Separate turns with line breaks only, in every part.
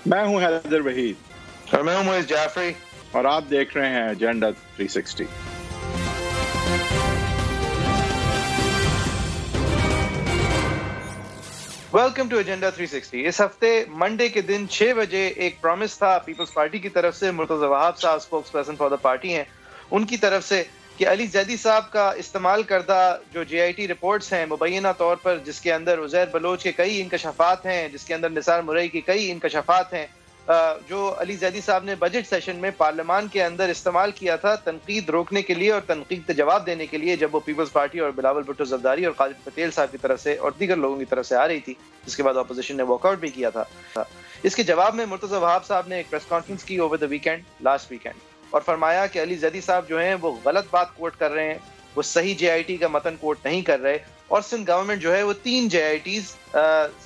میں ہوں حیدر وحید
اور میں ہوں معیز جعفری
اور آپ دیکھ رہے ہیں ایجنڈا 360۔
Welcome to Agenda 360۔ اس ہفتے منڈے کے دن 6 بجے ایک پرومس تھا پیپلز پارٹی کی طرف سے، مرتضی وہاب صاحب spokes person for the party ہیں، ان کی طرف سے کہ علی زیدی صاحب کا استعمال کردہ جو جے آئی ٹی رپورٹس ہیں مبینہ طور پر، جس کے اندر عزیر بلوچ کے کئی انکشافات ہیں، جس کے اندر نثار مرئی کی کئی انکشافات ہیں، جو علی زیدی صاحب نے بجٹ سیشن میں پارلیمان کے اندر استعمال کیا تھا تنقید روکنے کے لیے اور تنقید کا جواب دینے کے لیے، جب وہ پیپلز پارٹی اور بلاول بھٹو زرداری اور خالد پٹیل صاحب کی طرف سے اور دیگر لوگوں کی طرف سے آ رہی تھی، جس کے بعد اپوزیشن نے واک آؤٹ بھی کیا تھا۔ اس کے جواب میں مرتضی وہاب صاحب نے ایک پریس کانفرنس کی over the weekend, last weekend, اور فرمایا کہ علی زیدی صاحب جو ہیں وہ غلط بات کوٹ کر رہے ہیں، وہ صحیح جے آئی ٹی کا متن کوٹ نہیں کر رہے، اور سندھ گورنمنٹ جو ہے وہ 3 جے آئی ٹیز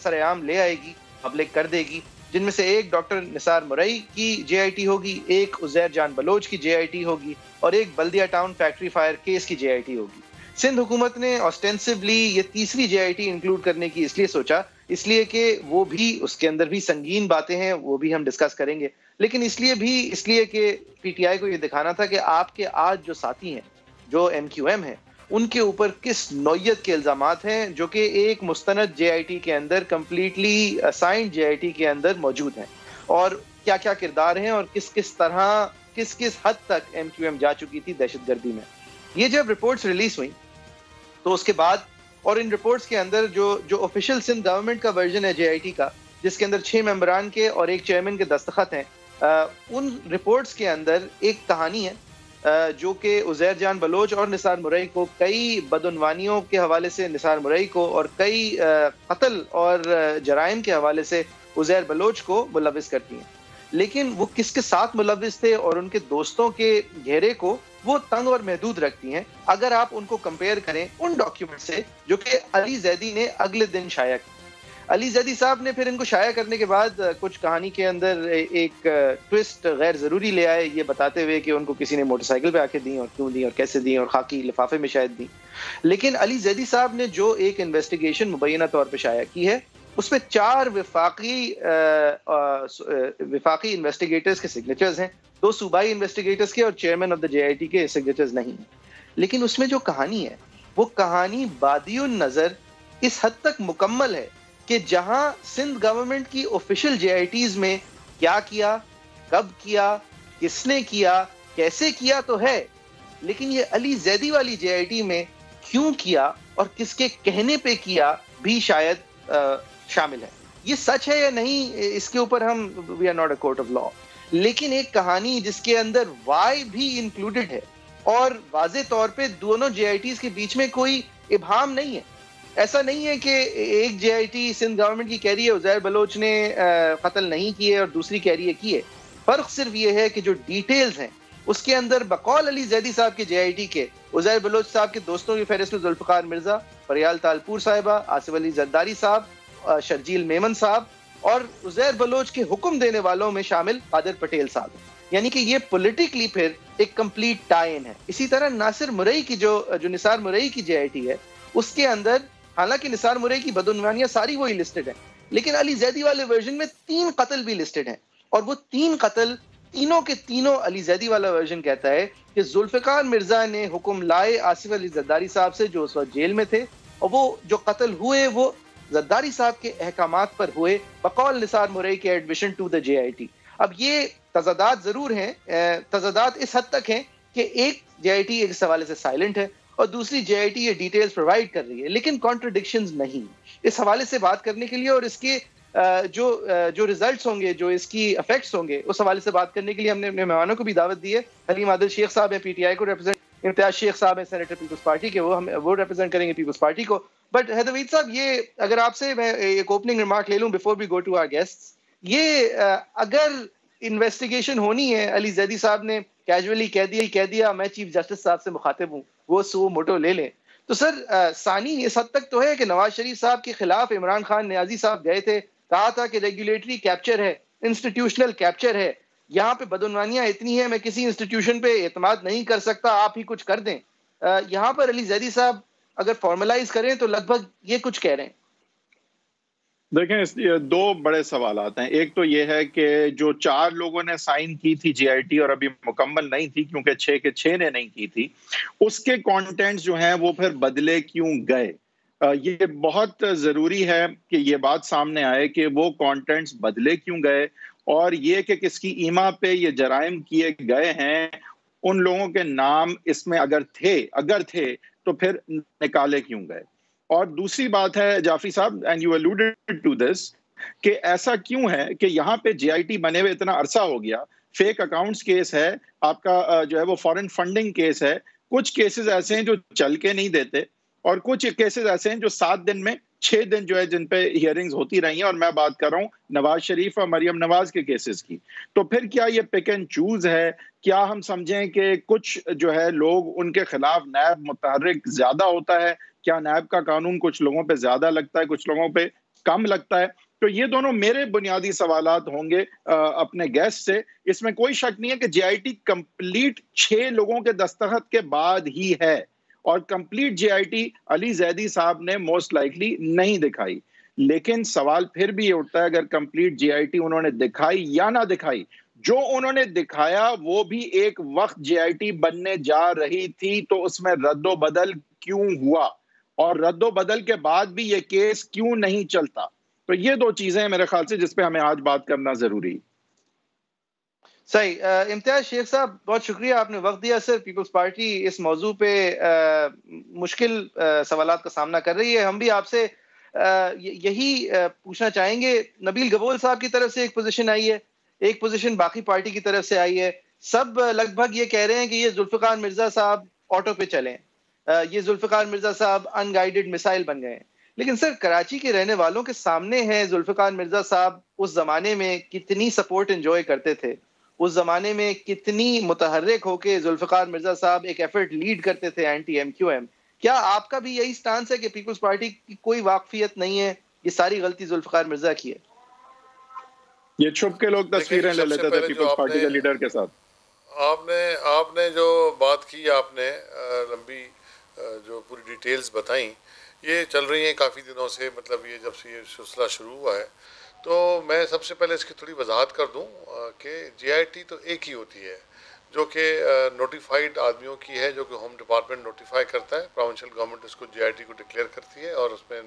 سر عام لے آئے گی، پبلک کر دے گی، جن میں سے ایک ڈاکٹر نثار مرئی کی جے آئی ٹی ہوگی، ایک عزیر جان بلوچ کی جے آئی ٹی ہوگی، اور ایک بلدیہ ٹاؤن فیکٹری فائر کیس کی جے آئی ٹی ہوگی۔ سندھ حکومت نے آسٹینسولی یہ تیسری جے آئی ٹی انکلوڈ کرنے کی اس لیے سوچا، اس لیے کہ وہ بھی اس کے اندر بھی سنگین باتیں ہیں، وہ بھی ہم ڈسکس کریں گے، لیکن اس لیے کہ پی ٹی آئی کو یہ دکھانا تھا کہ آپ کے آج جو ساتھی ہیں، جو ایم کیو ایم ہیں، ان کے اوپر کس نوعیت کے الزامات ہیں جو کہ ایک مستند جے آئی ٹی کے اندر completely assigned J I T کے اندر موجود ہیں، اور کیا کیا کردار ہیں، اور کس طرح کس حد تک ایم کیو ایم جا چکی تھی دہشت گردی میں۔ یہ جب رپورٹس ریلیز ہوئیں تو اس کے بعد، اور ان رپورٹس کے اندر جو آفیشیل سندھ گورنمنٹ کا ورژن ہے جے آئی ٹی کا، جس کے اندر 6 ممبران کے اور ایک چیئرمین کے دستخط ہیں، ان رپورٹس کے اندر ایک کہانی ہے جو کہ عزیر جان بلوچ اور نثار مرئی کو کئی بدعنوانیوں کے حوالے سے نثار مرئی کو، اور کئی قتل اور جرائم کے حوالے سے عزیر بلوچ کو ملوث کرتی ہیں، لیکن وہ کس کے ساتھ ملوث تھے اور ان کے دوستوں کے گھیرے کو وہ تنگ اور محدود رکھتی ہیں، اگر آپ ان کو کمپیئر کریں ان ڈاکیومنٹ سے جو کہ علی زیدی نے اگلے دن شائع کی۔ علی زیدی صاحب نے پھر ان کو شائع کرنے کے بعد کچھ کہانی کے اندر ایک ٹوسٹ غیر ضروری لے آئے، یہ بتاتے ہوئے کہ ان کو کسی نے موٹر سائیکل پہ آ کے دیں، اور کیوں دیں اور کیسے دیں، اور خاکی لفافے میں شاید دیں۔ لیکن علی زیدی صاحب نے جو ایک انویسٹیگیشن مبینہ طور پہ شائع کی ہے، اس میں 4 وفاقی انویسٹیگیٹرز کے سگنیچرز ہیں، 2 صوبائی انویسٹیگیٹرز کے اور chairman of the J I T کے سگنیچرز نہیں ہیں، لیکن اس میں جو کہانی ہے وہ کہانی بادی النظر اس حد تک مکمل ہے کہ جہاں سندھ گورنمنٹ کی آفیشیل جے آئی ٹیز میں کیا کیا، کب کیا، کس نے کیا، کیسے کیا تو ہے، لیکن یہ علی زیدی والی جے آئی ٹی میں کیوں کیا اور کس کے کہنے پہ کیا بھی شاید شامل ہے۔ یہ سچ ہے یا نہیں، اس کے اوپر ہم we are not a court of law, لیکن ایک کہانی جس کے اندر وائی بھی انکلوڈڈ ہے، اور واضح طور پہ دونوں جے آئی ٹیز کے بیچ میں کوئی ابہام نہیں ہے۔ ایسا نہیں ہے کہ ایک جے آئی ٹی سندھ گورنمنٹ کی کہہ رہی ہے عزیر بلوچ نے قتل نہیں کیے اور دوسری کہہ رہی ہے کیے، فرق صرف یہ ہے کہ جو ڈیٹیلز ہیں اس کے اندر بقول علی زیدی صاحب کے جے آئی ٹی کے عزیر بلوچ صاحب کے دوستوں کی فہرست میں ذوالفقار مرزا، پریال تالپور صاحبہ، آصف علی زرداری صاحب، شرجیل میمن صاحب، اور عزیر بلوچ کے حکم دینے والوں میں شامل قادر پٹیل صاحب، یعنی کہ یہ پولیٹیکلی پھر ایک کمپلیٹ ٹائی ان ہے۔ اسی طرح ناصر مرئی کی جو نثار مرئی کی جے آئی ٹی ہے، اس کے اندر حالانکہ نثار مرئی کی بدعنوانیاں ساری وہی لسٹڈ ہیں، لیکن علی زیدی والے ورژن میں 3 قتل بھی لسٹڈ ہیں، اور وہ 3 قتل تینوں کے تینوں علی زیدی والا ورژن کہتا ہے کہ ذوالفقار مرزا نے حکم لائے آصف علی زرداری صاحب سے جو اس وقت جیل میں تھے، اور وہ جو قتل ہوئے وہ زرداری صاحب کے احکامات پر ہوئے بقول نثار مرئی کے admission to the J I T. اب یہ تضادات ضرور ہیں، تضادات اس حد تک ہیں کہ ایک جے آئی ٹی اس حوالے سے سائلنٹ ہے اور دوسری جے آئی ٹی یہ ڈیٹیلز پرووائڈ کر رہی ہے، لیکن کانٹرڈکشنز نہیں۔ اس حوالے سے بات کرنے کے لیے اور اس کے جو ریزلٹس ہوں گے، جو اس کی افیکٹس ہوں گے، اس حوالے سے بات کرنے کے لیے ہم نے اپنے مہمانوں کو بھی دعوت دی ہے۔ حلیم عادل شیخ صاحب ہیں، پی ٹی آئی کو ریپرزینٹ، امتیاز شیخ صاحب ہیں سینیٹر پیپلز پارٹی کے، وہ ریپرزینٹ کریں گے پیپلز پارٹی کو۔ بٹ حیدروید صاحب، یہ اگر آپ سے میں ایک اوپننگ ریمارک لے لوں before we go to our guests, یہ اگر انویسٹیگیشن ہونی ہے، علی زیدی صاحب نے کیجولی کہہ دیا میں چیف جسٹس صاحب سے مخاطب ہوں، وہ سو موٹو لے لیں، تو سر ثانی اس حد تک تو ہے کہ نواز شریف صاحب کے خلاف عمران خان نیازی صاحب گئے تھے، کہا تھا کہ ریگولیٹری کیپچر ہے، انسٹیٹیوشنل کیپچر ہے، یہاں پہ بدعنوانیاں اتنی ہیں میں کسی انسٹیٹیوشن پہ اعتماد نہیں کر سکتا، آپ ہی کچھ کر دیں۔ یہاں پر علی زیدی صاحب اگر فارملائز کریں تو لگ بھگ یہ کچھ کہہ رہے ہیں۔
دیکھیں یہ دو بڑے سوالات ہیں. ایک تو یہ ہے کہ جو 4 لوگوں نے سائن کی تھی جے آئی ٹی اور ابھی مکمل نہیں تھی کیونکہ 6 کے 6 نے نہیں کی تھی، اس کے کانٹینٹس جو ہیں وہ پھر بدلے کیوں گئے. یہ بہت ضروری ہے کہ یہ بات سامنے آئے کہ وہ کانٹینٹس بدلے کیوں گئے، اور یہ کہ کس کی ایما پہ یہ جرائم کیے گئے ہیں، ان لوگوں کے نام اس میں اگر تھے تو پھر نکالے کیوں گئے. اور دوسری بات ہے جعفری صاحب، and you alluded to this, کہ ایسا کیوں ہے کہ یہاں پہ جے آئی ٹی بنے ہوئے اتنا عرصہ ہو گیا، فیک اکاؤنٹس کیس ہے آپ کا، جو ہے وہ فورن فنڈنگ کیس ہے، کچھ کیسز ایسے ہیں جو چل کے نہیں دیتے، اور کچھ کیسز ایسے ہیں جو 7 دن میں 6 دن جو ہے جن پہ ہیئرنگز ہوتی رہی ہیں، اور میں بات کر رہا ہوں نواز شریف اور مریم نواز کے کیسز کی. تو پھر کیا یہ پک اینڈ چوز ہے؟ کیا ہم سمجھیں کہ کچھ جو ہے لوگ ان کے خلاف نیب متحرک زیادہ ہوتا ہے؟ کیا نیب کا قانون کچھ لوگوں پہ زیادہ لگتا ہے، کچھ لوگوں پہ کم لگتا ہے؟ تو یہ دونوں میرے بنیادی سوالات ہوں گے اپنے گیسٹ سے. اس میں کوئی شک نہیں ہے کہ جے آئی ٹی کمپلیٹ 6 لوگوں کے دستخط کے بعد ہی ہے، اور کمپلیٹ جے آئی ٹی علی زیدی صاحب نے موسٹ لائکلی نہیں دکھائی. لیکن سوال پھر بھی یہ اٹھتا ہے اگر کمپلیٹ جے آئی ٹی انہوں نے دکھائی یا نہ دکھائی، جو انہوں نے دکھایا وہ بھی ایک وقت جے آئی ٹی بننے جا رہی تھی، تو اس میں رد و بدل کیوں ہوا، اور رد و بدل کے بعد بھی یہ کیس کیوں نہیں چلتا؟ تو یہ دو چیزیں ہیں میرے خیال سے جس پہ ہمیں آج بات کرنا ضروری.
صحیح. امتیاز شیخ صاحب بہت شکریہ، آپ نے وقت دیا. سر پیپلز پارٹی اس موضوع پہ مشکل سوالات کا سامنا کر رہی ہے. ہم بھی آپ سے یہی پوچھنا چاہیں گے. نبیل گبول صاحب کی طرف سے ایک پوزیشن آئی ہے، ایک پوزیشن باقی پارٹی کی طرف سے آئی ہے. سب لگ بھگ یہ کہہ رہے ہیں کہ یہ ذوالفقار مرزا صاحب آٹو پہ چلیں، یہ ذوالفقار مرزا صاحب ان گائیڈڈ میسائل بن گئے ہیں. لیکن سر کراچی کے رہنے والوں کے سامنے ہے ذوالفقار مرزا صاحب اس زمانے میں کتنی سپورٹ انجوائے کرتے تھے، اس زمانے میں کتنی متحرک ہو کے ذوالفقار مرزا صاحب ایک ایفرٹ لیڈ کرتے تھے اینٹی ایم کیو ایم. کیا آپ کا بھی یہی سٹانس ہے کہ پیپلز پارٹی کی کوئی واقفیت نہیں ہے، یہ ساری غلطی ذوالفقار مرزا کی ہے؟
یہ چھپ کے لوگ تصویریں لے لیتے تھے پیپلز پارٹی کے لیڈر کے ساتھ.
آپ نے جو بات کی، آپ نے لمبی جو پوری ڈیٹیلز بتائیں، یہ چل رہی ہیں کافی دنوں سے، مطلب یہ جب سے یہ سلسلہ شروع ہوا ہے. تو میں سب سے پہلے اس کی تھوڑی وضاحت کر دوں کہ جے آئی ٹی تو ایک ہی ہوتی ہے جو کہ نوٹیفائڈ آدمیوں کی ہے، جو کہ ہوم ڈپارٹمنٹ نوٹیفائی کرتا ہے. پروونشل گورنمنٹ اس کو جے آئی ٹی کو ڈکلیئر کرتی ہے، اور اس میں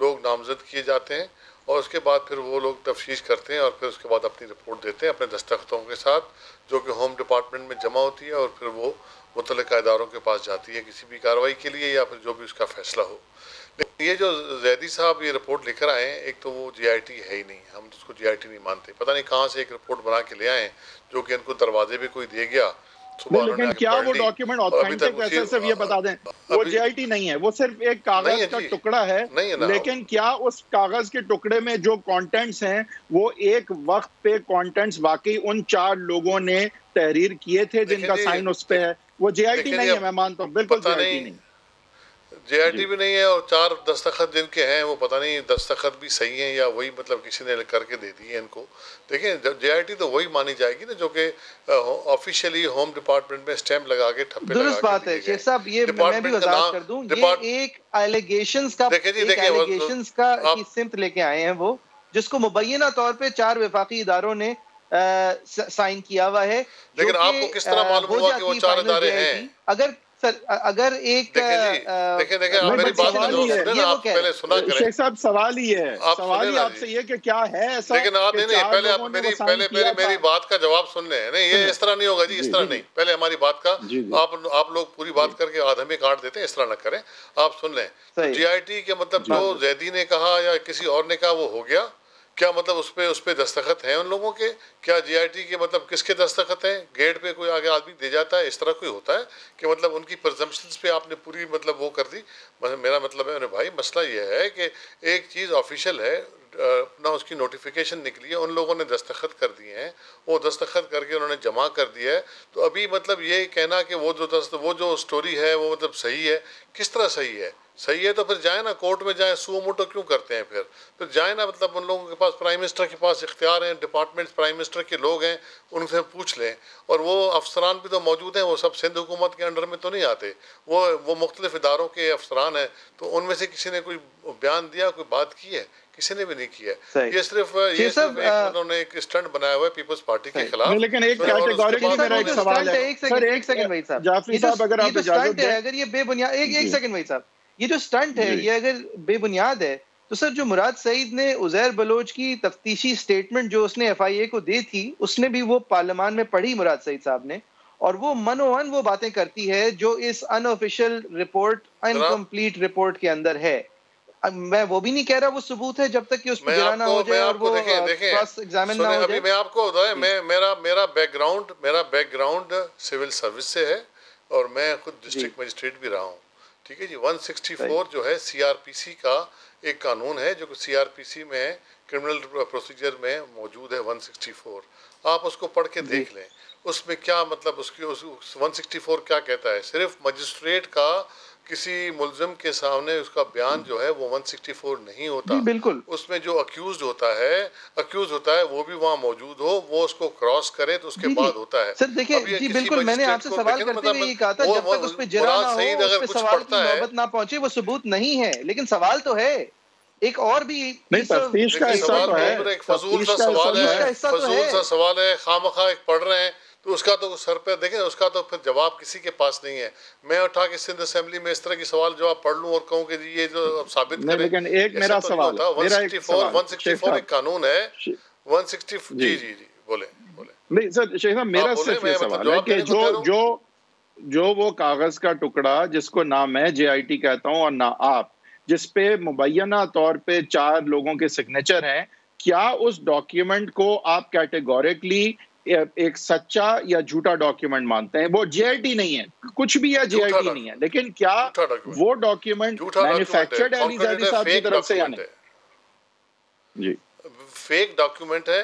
لوگ نامزد کیے جاتے ہیں، اور اس کے بعد پھر وہ لوگ تفتیش کرتے ہیں، اور پھر اس کے بعد اپنی رپورٹ دیتے ہیں اپنے دستخطوں کے ساتھ، جو کہ ہوم ڈپارٹمنٹ میں جمع ہوتی ہے، اور پھر وہ متعلقہ اداروں کے پاس جاتی ہے کسی بھی کارروائی کے لیے، یا پھر جو بھی اس کا فیصلہ ہو. لیکن یہ جو زیدی صاحب یہ رپورٹ لے کر آئے ہیں، ایک تو وہ جے آئی ٹی ہے ہی نہیں، ہم تو اس کو جے آئی ٹی نہیں مانتے. پتہ نہیں کہاں سے ایک رپورٹ بنا کے لے آئے ہیں جو کہ ان کو دروازے پہ کوئی دے گیا.
لیکن کیا وہ ڈاکیومنٹ آتھینٹک ہے؟ صرف یہ بتا دیں وہ جے آئی ٹی نہیں ہے، وہ صرف ایک کاغذ کا ٹکڑا ہے. لیکن کیا اس کاغذ کے ٹکڑے میں جو کانٹینٹس ہیں وہ ایک وقت پہ کانٹینٹس واقعی ان 4 لوگوں نے تحریر کیے تھے جن کا سائن اس پہ ہے؟ وہ جے آئی ٹی نہیں ہے، میں مانتا ہوں، بالکل جے آئی ٹی نہیں.
جے آئی ٹی بھی نہیں ہے، اور 4 دستخط جن کے ہیں وہ پتہ نہیں دستخط بھی صحیح ہیں یا وہی مطلب کسی نے کر کے دے دی ہے ان کو. دیکھیں جے آئی ٹی تو وہی مانی جائے گی نا جو کہ آفیشیلی ہوم ڈپارٹمنٹ میں اسٹیمپ لگا کے ٹھپے لگا کے.
درست بات ہے شیخ صاحب، یہ میں بھی وضاحت کر دوں، یہ ایک ایلیگیشنز کا کی سمت لے کے آئے ہیں وہ، جس کو مبینہ طور پہ 4 وفاقی اداروں نے سائن کیا ہوا ہے.
لیکن آپ کو کس طرح معلوم ہوا کہ وہ 4 ادارے ہیں؟
اگر ایک
دیکھیں میری بات کا جواب سنیں نا، آپ پہلے سنا کریں.
شیخ صاحب سوال ہی ہے، سوال ہی آپ سے یہ کہ کیا ہے ایسا؟
لیکن آپ پہلے میری بات کا جواب سن لیں. نہیں یہ اس طرح نہیں ہوگا جی، اس طرح نہیں. پہلے ہماری بات کا آپ لوگ پوری بات کر کے آدھے کاٹ دیتے ہیں، اس طرح نہ کریں. آپ سن لیں. جے آئی ٹی کے مطلب جو زیدی نے کہا یا کسی اور نے کہا وہ ہو گیا. کیا مطلب اس پہ دستخط ہیں ان لوگوں کے؟ کیا جے آئی ٹی کے مطلب کس کے دستخط ہیں؟ گیٹ پہ کوئی آگے آدمی دے جاتا ہے، اس طرح کوئی ہوتا ہے کہ مطلب ان کی پرزمپشنز پہ آپ نے پوری مطلب وہ کر دی؟ میرا مطلب ہے بھائی مسئلہ یہ ہے کہ ایک چیز آفیشیل ہے، نہ اس کی نوٹیفیکیشن نکلی ہے، ان لوگوں نے دستخط کر دیے ہیں، وہ دستخط کر کے انہوں نے جمع کر دیا ہے. تو ابھی مطلب یہ کہنا کہ وہ جو سٹوری ہے وہ مطلب صحیح ہے، کس طرح صحیح ہے؟ صحیح ہے تو پھر جائیں نا کورٹ میں جائیں, سو موٹو کیوں کرتے ہیں پھر جائیں نا, مطلب ان لوگوں کے پاس پرائم منسٹر کے پاس اختیار ہیں, ڈپارٹمنٹس پرائم منسٹر کے لوگ ہیں, ان سے پوچھ لیں. اور وہ افسران بھی تو موجود ہیں, وہ سب سندھ حکومت کے انڈر میں تو نہیں آتے, وہ مختلف اداروں کے افسران ہیں, تو ان میں سے کسی نے کوئی بیان دیا, کوئی بات کی ہے؟ کسی نے بھی نہیں کیا ہے. یہ صرف انہوں نے ایک اسٹنٹ بنایا ہوا ہے پیپلز پارٹی کے خلاف.
لیکن ایک کیٹیگوری میرا ایک سوال ہے,
ایک سیکنڈ وحید صاحب,
جعفری صاحب اگر آپ اجازت دیں,
اگر یہ بے بنیاد, ایک سیکنڈ وحید صاحب, یہ جو سٹنٹ ہے یہ اگر بے بنیاد ہے تو سر جو مراد سعید نے عزیر بلوچ کی تفتیشی سٹیٹمنٹ جو اس نے ایف آئی اے کو دی تھی, اس نے بھی وہ پارلیمان میں پڑھی مراد سعید صاحب نے, اور وہ منوان وہ باتیں کرتی ہے جو اس ان آفیشیل رپورٹ, انکمپلیٹ رپورٹ کے اندر ہے. میں وہ بھی نہیں کہہ رہا وہ ثبوت ہے جب تک کہ اس پہ جرا نہ ہو جائے اور وہ کراس ایگزامن نہ ہو جائے.
میں آپ کو بتاؤں, میرا بیک گراؤنڈ سول سروس سے ہے, اور میں خود ڈسٹرکٹ مجسٹریٹ بھی رہا ہوں. ٹھیک ہے جی. 164 جو ہے سی آر پی سی کا ایک قانون ہے جو کہ سی آر پی سی میں کرمنل پروسیجر میں موجود ہے. 164 آپ اس کو پڑھ کے دیکھ لیں, اس میں کیا مطلب اس کی 164 کیا کہتا ہے. صرف مجسٹریٹ کا کسی ملزم کے سامنے اس کا بیان جو ہے وہ 164 نہیں ہوتا.
بالکل
اس میں جو اکیوزڈ ہوتا ہے وہ بھی وہاں موجود ہو, وہ اس کو کراس کرے تو اس کے بعد ہوتا ہے.
سر دیکھیں جی بالکل, میں نے آپ سے سوال کرتے ہوئے یہ کہا تھا جب تک اس پہ جرا نہ ہو, اس پہ سوال کی نوبت نہ پہنچے, وہ ثبوت نہیں ہے. لیکن سوال تو ہے ایک اور بھی,
نہیں تفتیش کا حصہ تو ہے,
فضول سا سوال ہے, خواہ ایک پڑھ رہے ہیں تو اس کا تو سر پہ دیکھیں, اس کا تو پھر جواب کسی کے پاس نہیں ہے. میں اٹھا کے سندھ اسمبلی میں اس طرح کی سوال جواب پڑھ لوں اور کہوں کہ یہ جو ثابت کریں.
لیکن ایک میرا سوال
164 ایک قانون ہے. 164 جی بولیں.
نہیں سر شیخ صاحب, میرا صرف یہ سوال ہے کہ جو وہ کاغذ کا ٹکڑا جس کو نہ میں جے آئی ٹی کہتا ہوں اور نہ آپ, جس پہ مبینہ طور پہ 4 لوگوں کے سگنیچر ہیں, کیا اس ڈاکیومنٹ کو آپ کیٹیگوریکلی ایک سچا یا جھوٹا ڈاکیومنٹ مانتے ہیں؟ وہ جے آئی ٹی نہیں ہے, کچھ بھی ہے جے آئی ٹی نہیں ہے, لیکن کیا وہ ڈاکیومنٹ مینوفیکچرڈ ہے علی زیدی صاحب کی طرف سے یا نہیں؟ جی
فیک ڈاکیومنٹ ہے,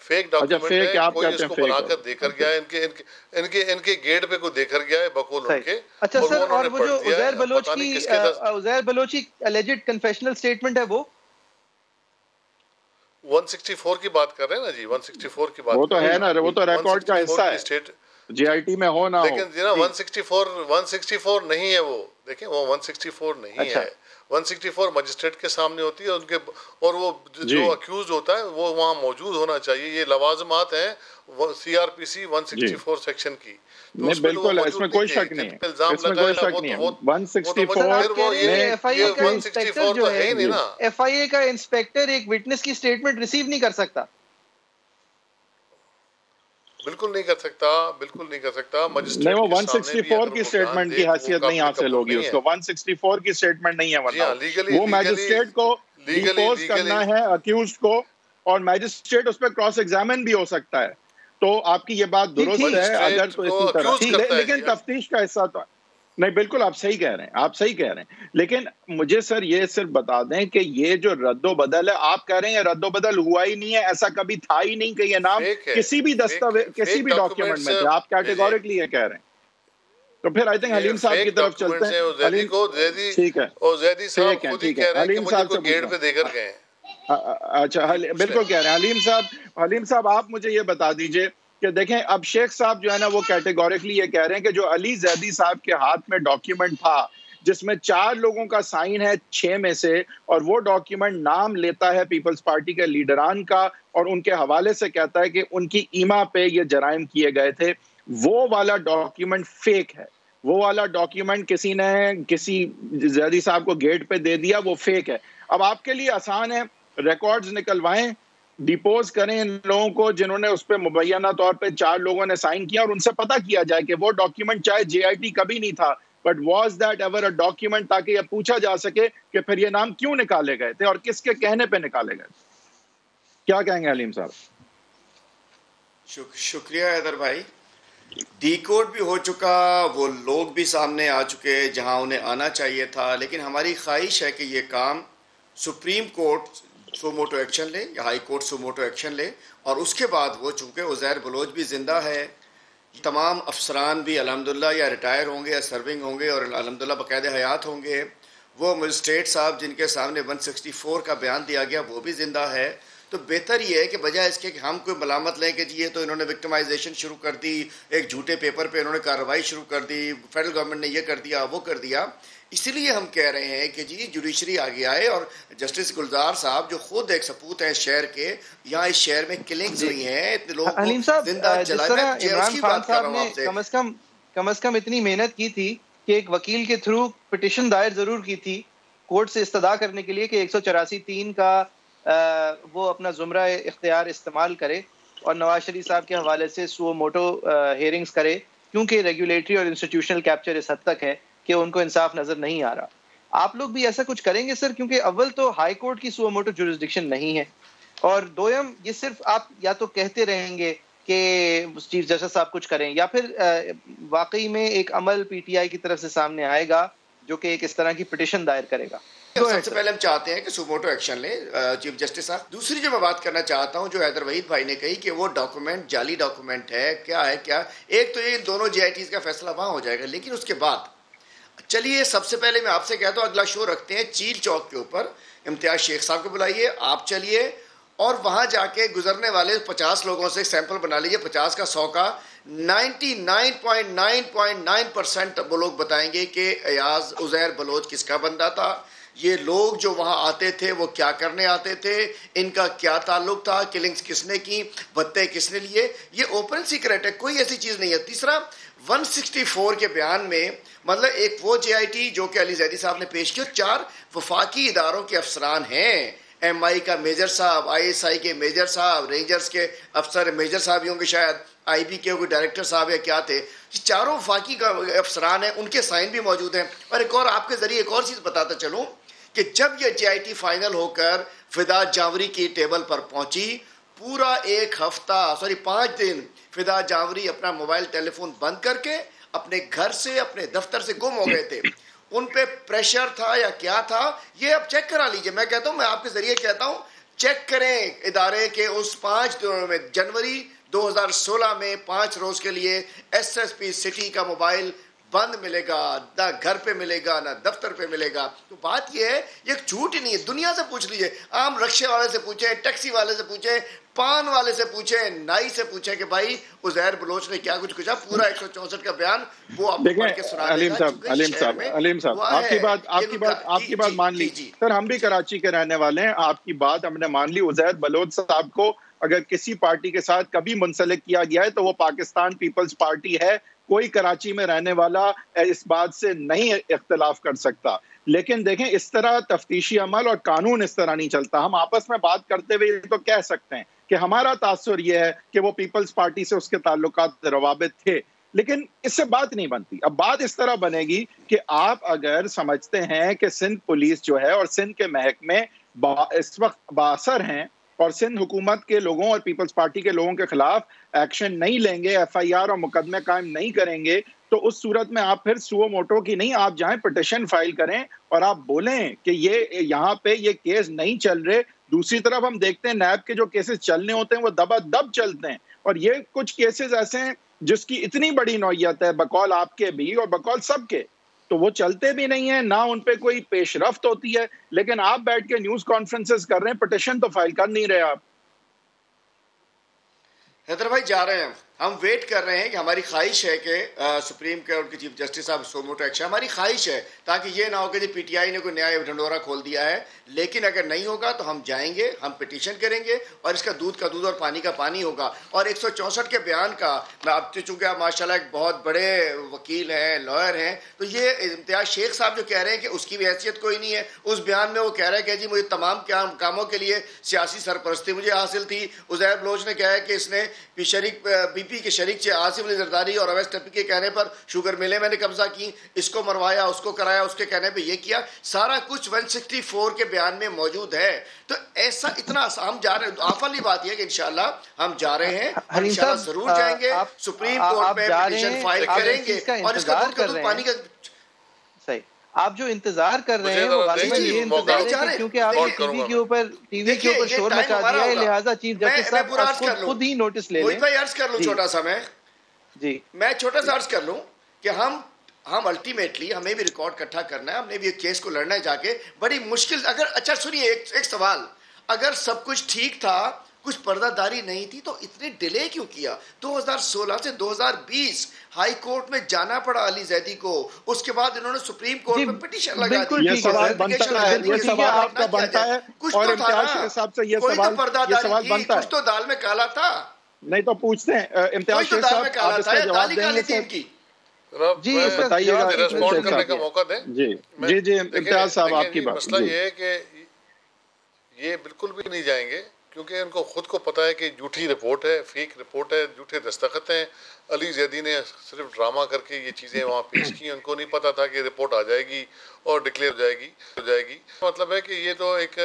فیک ڈاکیومنٹ ہے, کوئی اس کو بنا کر دے کر گیا ہے, ان کے گیٹ پہ کوئی دے کر گیا ہے بقول ان کے.
اچھا سر, اور وہ جو عزیر بلوچ کی اللیجڈ کنفیشنل سٹیٹمنٹ ہے وہ
164 کی بات کر رہے ہیں نا جی. 164 کی بات
وہ تو ہے نا, وہ تو ریکارڈ کا حصہ ہے, جے آئی ٹی میں ہو نہ ہو.
لیکن جی نا 164 نہیں ہے وہ, دیکھیں وہ 164 نہیں ہے. 164 مجسٹریٹ کے سامنے ہوتی ہے ان کے, اور وہ جو اکیوزڈ ہوتا ہے وہ وہاں موجود ہونا چاہیے. یہ لوازمات ہیں سی آر پی سی 164 سیکشن کی.
بالکل, اس میں کوئی شک نہیں ہے, اس میں کوئی شک نہیں ہے.
164 تو ہے ہی نہیں نا.
ایف آئی اے کا انسپیکٹر ایک وٹنس کی سٹیٹمنٹ ریسیو نہیں کر سکتا.
بالکل نہیں کر سکتا.
نہیں, وہ 164 کی سٹیٹمنٹ کی حیثیت نہیں حاصل ہوگی اس کو. 164 کی سٹیٹمنٹ نہیں ہے, ورنہ وہ میجسٹریٹ کو ڈیپوز کرنا ہے اکیوزڈ کو, اور میجسٹریٹ اس پہ کراس ایگزامن بھی ہو سکتا ہے. تو آپ کی یہ بات درست ہے اگر تو اسی طرح, لیکن تفتیش کا حصہ تو نہیں. بالکل آپ صحیح کہہ رہے ہیں, لیکن مجھے سر یہ صرف بتا دیں کہ یہ جو رد و بدل ہے, آپ کہہ رہے ہیں رد و بدل ہوا ہی نہیں ہے, ایسا کبھی تھا ہی نہیں کہ یہ نام کسی بھی دستاویز کسی بھی ڈاکیومنٹ میں تھے. آپ کیٹیگوریکلی یہ کہہ رہے ہیں, تو پھر آئی تھنک حلیم صاحب کی طرف چلتے ہیں. ٹھیک ہے, حلیم صاحب سے گیٹ پہ دے کر گئے. اچھا بالکل کہہ رہے ہیں حلیم صاحب, آپ مجھے یہ بتا دیجئے کہ دیکھیں اب شیخ صاحب جو ہے نا وہ کیٹیگوریکلی یہ کہہ رہے ہیں کہ جو علی زیدی صاحب کے ہاتھ میں ڈاکیومنٹ تھا جس میں 4 لوگوں کا سائن ہے 6 میں سے, اور وہ ڈاکیومنٹ نام لیتا ہے پیپلز پارٹی کے لیڈران کا اور ان کے حوالے سے کہتا ہے کہ ان کی ایما پہ یہ جرائم کیے گئے تھے, وہ والا ڈاکیومنٹ فیک ہے. وہ والا ڈاکیومنٹ کسی نے کسی زیدی صاحب کو گیٹ پہ دے دیا, وہ فیک ہے. اب آپ کے لیے آسان ہے, ریکارڈز نکلوائیں, ڈیپوز کریں ان لوگوں کو جنہوں نے اس پہ مبینہ طور پہ 4 لوگوں نے سائن کیا, اور ان سے پتہ کیا جائے کہ وہ ڈاکیومنٹ چاہے جے آئی ٹی کبھی نہیں تھا, but was that ever a document, تاکہ یہ پوچھا جا سکے کہ پھر یہ نام کیوں نکالے گئے تھے اور کس کے کہنے پہ نکالے گئے تھے. کیا کہیں گے حلیم صاحب؟
شکریہ حیدر بھائی. ڈی کوڈ بھی ہو چکا, وہ لوگ بھی سامنے آ چکے جہاں انہیں آنا چاہیے تھا, لیکن ہماری خواہش ہے کہ یہ کام supreme court suo motu action لے یا high court suo motu action لے, اور اس کے بعد وہ چونکہ عزیر بلوچ بھی زندہ ہے, تمام افسران بھی الحمدللہ یا ریٹائر ہوں گے یا سرونگ ہوں گے اور الحمدللہ باقاعدہ حیات ہوں گے, وہ مجسٹریٹ صاحب جن کے سامنے 164 کا بیان دیا گیا وہ بھی زندہ ہے. تو بہتر یہ ہے کہ بجائے اس کے کہ ہم کوئی ملامت لیں کہ جی یہ تو انہوں نے وکٹمائزیشن شروع کر دی, ایک جھوٹے پیپر پہ انہوں نے کارروائی شروع کر دی, فیڈرل گورنمنٹ نے یہ کر دیا وہ کر دیا. اسی لیے ہم کہہ رہے ہیں کہ جی جوڈیشری آگے آئے, اور جسٹس گلزار صاحب جو خود ایک سپوت ہیں شہر کے, یہاں اس شہر میں کلنگز ہوئی ہیں, اتنے لوگ زندہ جلائے.
عمران خان صاحب نے کم از کم اتنی محنت کی تھی کہ ایک وکیل کے تھرو پٹیشن دائر ضرور کی تھی کورٹ سے استدعا کرنے کے لیے کہ 184(3) کا وہ اپنا زمرہ اختیار استعمال کرے اور نواز شریف صاحب کے حوالے سے سو موٹو ہیئرنگز کرے, کیونکہ ریگولیٹری اور انسٹیٹیوشنل کیپچر اس حد تک ہے کہ ان کو انصاف نظر نہیں آ رہا. آپ لوگ بھی ایسا کچھ کریں گے سر؟ کیونکہ اول تو ہائی کورٹ کی سو موٹو جورسڈکشن نہیں ہے, اور دویم یہ صرف آپ یا تو کہتے رہیں گے کہ چیف جسٹس صاحب کچھ کریں, یا پھر واقعی میں ایک عمل پی ٹی آئی کی طرف سے سامنے آئے گا جو کہ ایک اس طرح کی پٹیشن دائر کرے گا.
سب سے پہلے ہم چاہتے ہیں کہ سوموٹو ایکشن لیں چیف جسٹس صاحب. دوسری جو میں بات کرنا چاہتا ہوں جو حیدر وحید بھائی نے کہی کہ وہ ڈاکومنٹ جعلی ڈاکومنٹ ہے, کیا ہے کیا, ایک تو یہ دونوں جے آئی ٹیز کا فیصلہ وہاں ہو جائے گا, لیکن اس کے بعد چلیے سب سے پہلے میں آپ سے کہتا ہوں اگلا شو رکھتے ہیں چیل چوک کے اوپر, امتیاز شیخ صاحب کو بلائیے, آپ چلیے اور وہاں جا کے گزرنے والے 50 لوگوں سے سیمپل بنا لیجیے, 50 کا 100 کا 99.9% وہ لوگ بتائیں گے کہ ایاز عزیر بلوچ کس کا بندہ تھا, یہ لوگ جو وہاں آتے تھے وہ کیا کرنے آتے تھے, ان کا کیا تعلق تھا, کلنگز کس نے کی, بھتے کس نے لیے, یہ اوپن سیکرٹ ہے, کوئی ایسی چیز نہیں ہے. تیسرا 164 کے بیان میں مطلب ایک وہ جے آئی ٹی جو کہ علی زیدی صاحب نے پیش کی, اور 4 وفاقی اداروں کے افسران ہیں, ایم آئی کا میجر صاحب, آئی ایس آئی کے میجر صاحب, رینجرز کے افسر میجر صاحب ہی ہوں گے شاید, آئی بی کے کوئی ڈائریکٹر صاحب یا کیا تھے, یہ چاروں وفاقی کا افسران ہیں, ان کے سائن بھی موجود ہیں. اور ایک اور آپ کے ذریعے ایک اور چیز بتاتا چلوں کہ جب یہ جے آئی ٹی فائنل ہو کر فدا جاوری کی ٹیبل پر پہنچی, پورا 5 دن فدا جاوری اپنا موبائل ٹیلی فون بند کر کے اپنے گھر سے اپنے دفتر سے گم ہو گئے تھے. ان پہ پریشر تھا یا کیا تھا یہ اب چیک کرا لیجئے. میں کہتا ہوں, میں آپ کے ذریعے کہتا ہوں چیک کریں ادارے کے اس 5 دنوں میں, جنوری 2016 میں 5 روز کے لیے ایس ایس پی سٹی کا موبائل بند ملے گا, نہ گھر پہ ملے گا نہ دفتر پہ ملے گا. تو بات یہ ہے, یہ ایک جھوٹ ہی نہیں ہے. دنیا سے پوچھ لیجئے, عام رکشے والے سے پوچھیں, ٹیکسی والے سے پوچھیں, پان والے سے پوچھیں, نائی سے پوچھیں کہ بھائی عزیر بلوچ نے کیا کچھ کچھا, پورا 164 کا بیان وہ آپ پڑھ کے سنا دے گا.
علیم صاحب آپ کی بات مان لی سر, ہم بھی کراچی کے رہنے والے ہیں, آپ کی بات ہم نے مان لی. عزیر بلوچ صاحب کو اگر کسی پارٹی کے ساتھ کبھی منسلک کیا گیا ہے تو وہ پاکستان پیپلز پارٹی ہے. کوئی کراچی میں رہنے والا اس بات سے نہیں اختلاف کر سکتا. لیکن دیکھیں اس طرح تفتیشی عمل اور قانون اس طرح نہیں چلتا. ہم آپس میں بات کرتے ہوئے تو کہہ سکتے ہیں کہ ہمارا تاثر یہ ہے کہ وہ پیپلز پارٹی سے اس کے تعلقات روابط تھے, لیکن اس سے بات نہیں بنتی. اب بات اس طرح بنے گی کہ آپ اگر سمجھتے ہیں کہ سندھ پولیس جو ہے اور سندھ کے محکمے اس وقت باثر ہیں اور سندھ حکومت کے لوگوں اور پیپلز پارٹی کے لوگوں کے خلاف ایکشن نہیں لیں گے, ایف آئی آر اور مقدمے قائم نہیں کریں گے, تو اس صورت میں آپ پھر سو موٹو کی نہیں, آپ جائیں پٹیشن فائل کریں اور آپ بولیں کہ یہ یہاں پہ یہ کیس نہیں چل رہے. دوسری طرف ہم دیکھتے ہیں نیب کے جو کیسز چلنے ہوتے ہیں وہ دبا دب چلتے ہیں, اور یہ کچھ کیسز ایسے ہیں جس کی اتنی بڑی نوعیت ہے بقول آپ کے بھی اور بقول سب کے, تو وہ چلتے بھی نہیں ہیں, نہ ان پہ کوئی پیش رفت ہوتی ہے. لیکن آپ بیٹھ کے نیوز کانفرنسز کر رہے ہیں, پٹیشن تو فائل کر نہیں رہے. آپ
حیدر بھائی جا رہے ہیں, ہم ویٹ کر رہے ہیں کہ ہماری خواہش ہے کہ سپریم کورٹ کے چیف جسٹس صاحب سو موٹو ایکشن, ہماری خواہش ہے تاکہ یہ نہ ہو کہ پی ٹی آئی نے کوئی نیا ڈھنڈورا کھول دیا ہے. لیکن اگر نہیں ہوگا تو ہم جائیں گے, ہم پٹیشن کریں گے, اور اس کا دودھ اور پانی کا پانی ہوگا. اور 164 کے بیان کا میں اب چونکہ آپ ماشاء اللہ ایک بہت بڑے وکیل ہیں, لائر ہیں, تو یہ امتیاز شیخ صاحب جو کہہ رہے ہیں کہ اس کی بھی حیثیت کوئی نہیں ہے. اس بیان میں وہ کہہ رہے ہیں کہ جی مجھے تمام کاموں کے لیے سیاسی سرپرستی مجھے حاصل تھی. عزیر بلوچ نے کہا ہے کہ اس نے بی پی کے شریک آصف علی زرداری اور اویس ٹپی کے کہنے پر شوگر ملیں میں نے قبضہ کی, اس کو مروایا, اس کو کرایا, اس کے کہنے پہ یہ کیا, سارا کچھ 164 کے بیان میں موجود ہے. تو ایسا اتنا ہم جا رہے ہیں, آف والی بات یہ کہ انشاءاللہ ہم جا رہے ہیں, انشاءاللہ ضرور جائیں گے, سپریم کورٹ میں پٹیشن فائل کریں گے, اور اس کا دودھ پانی کا
صحیح. آپ جو انتظار کر رہے ہیں وہ غالباً یہ انتظار ہے کیونکہ آپ نے ٹی وی کے اوپر شور مچا دیا ہے, لہٰذا چیف جسٹس صاحب خود ہی نوٹس لے لیں.
عرض کر لوں چھوٹا سا, میں چھوٹا سا عرض کر لوں کہ ہم ہم الٹیمیٹلی ہمیں بھی ریکارڈ اکٹھا کرنا ہے, ہم نے بھی ایک کیس کو لڑنا ہے جا کے, بڑی مشکل. اگر اچھا سنیے ایک سوال, اگر سب کچھ ٹھیک تھا, کچھ پردہ داری نہیں تھی, تو اتنے ڈیلے کیوں کیا؟ 2016 سے 2020 ہائی کورٹ میں جانا پڑا علی زیدی کو, اس کے بعد انہوں نے سپریم کورٹ میں پٹیشن لگا دی.
یہ سوال بنتا ہے, یہ سوال آپ کا بنتا ہے, اور امتیاز شیخ صاحب سے یہ سوال بنتا ہے.
کچھ تو دال میں کالا تھا,
نہیں تو پوچھتے ہیں امتیاز شیخ صاحب, آپ اس کا جواب دیں گے؟
جی
بتائیے گا,
رسپونڈ کرنے کا موقع دیں.
جی امتیاز صاحب آپ کی بات.
مسئلہ یہ ہے کہ یہ بالکل بھی نہیں جائیں گے, کیونکہ ان کو خود کو پتا ہے کہ جھوٹی رپورٹ ہے, فیک رپورٹ ہے, جھوٹے دستخط ہیں. علی زیدی نے صرف ڈرامہ کر کے یہ چیزیں وہاں پیش کی, ان کو نہیں پتا تھا کہ رپورٹ آ جائے گی اور ڈکلیئر ہو جائے گی. مطلب ہے کہ یہ تو ایک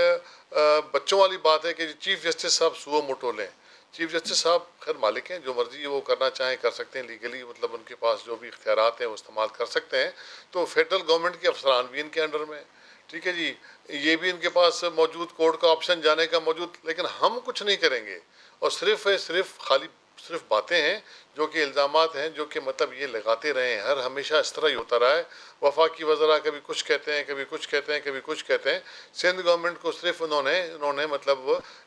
بچوں والی بات ہے کہ چیف جسٹس صاحب سو موٹو لیں. چیف جسٹس صاحب خیر مالک ہیں, جو مرضی وہ کرنا چاہیں کر سکتے ہیں لیگلی, مطلب ان کے پاس جو بھی اختیارات ہیں وہ استعمال کر سکتے ہیں. تو فیڈرل گورنمنٹ کے افسران بھی ان کے انڈر میں, ٹھیک ہے جی, یہ بھی ان کے پاس موجود, کورٹ کا آپشن جانے کا موجود. لیکن ہم کچھ نہیں کریں گے, اور صرف باتیں ہیں جو کہ الزامات ہیں, جو کہ مطلب یہ لگاتے رہے ہیں. ہمیشہ اس طرح ہی ہوتا رہا ہے. وفاقی وزراء کبھی کچھ کہتے ہیں, کبھی کچھ کہتے ہیں, کبھی کچھ کہتے ہیں. سندھ گورنمنٹ کو صرف انہوں نے مطلب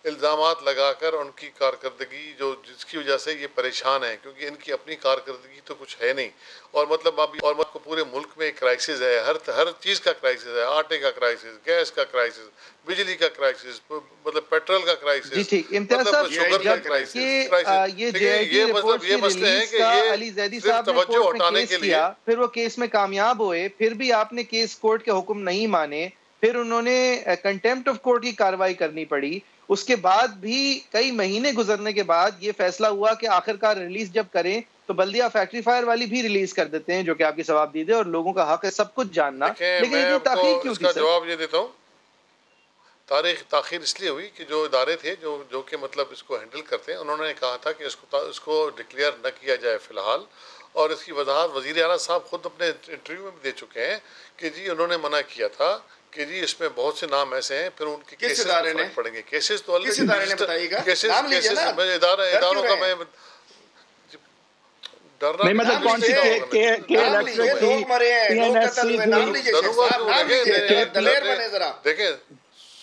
الزامات لگا کر ان کی کارکردگی, جس کی وجہ سے یہ پریشان ہیں, کیونکہ ان کی اپنی کارکردگی تو کچھ ہے نہیں. اور مطلب ابھی اور پورے ملک میں ایک کرائسس ہے, ہر چیز کا کرائسس ہے. آٹے کا کرائسس, گیس کا کرائسس, بجلی کا کرائسس, مطلب پیٹرول کا کرائسس,
جی ٹھیک. امتیاز صاحب,
شوگر کا کرائسس. یہ مطلب یہ مسئلے ہیں کہ یہ
علی زیدی صاحب نے کورٹ میں کیس کیا, پھر وہ کیس میں کامیاب ہوئے, پھر بھی آپ نے کیس کورٹ کے حکم نہیں مانے, پھر انہوں نے کنٹیمپٹ آف کورٹ کی کارروائی کرنی پڑی. اس کے بعد بھی کئی مہینے گزرنے کے بعد یہ فیصلہ ہوا کہ آخرکار ریلیز جب کریں تو بلدیہ فیکٹری فائر والی بھی ریلیز کر دیتے ہیں, جو کہ آپ کی ثواب دید ہے اور لوگوں کا حق ہے سب کچھ جاننا. لیکن
میں
اتنی تاخیر کیوں
اس
کی
کا
سر؟
جواب یہ دیتا ہوں. تاخیر اس لیے ہوئی کہ جو ادارے تھے جو کہ مطلب اس کو ہینڈل کرتے ہیں, انہوں نے کہا تھا کہ اس کو ڈکلیئر نہ کیا جائے فی الحال. اور اس کی وضاحت وزیر اعلیٰ صاحب خود اپنے انٹرویو میں بھی دے چکے ہیں کہ جی انہوں نے منع کیا تھا کہ جی اس میں بہت سے نام ایسے ہیں, پھر ان کے کیسز فرق پڑیں گے. کیسز تو
کس ادارے نے بتائیے گا, نام لیجیے نا.
اداروں کا میں
نہیں مطلب کون سی
لوگ مرے ہیں, لوگ قتل ہوئے, نام لیجیے, دلیر بنے ذرا.
دیکھیں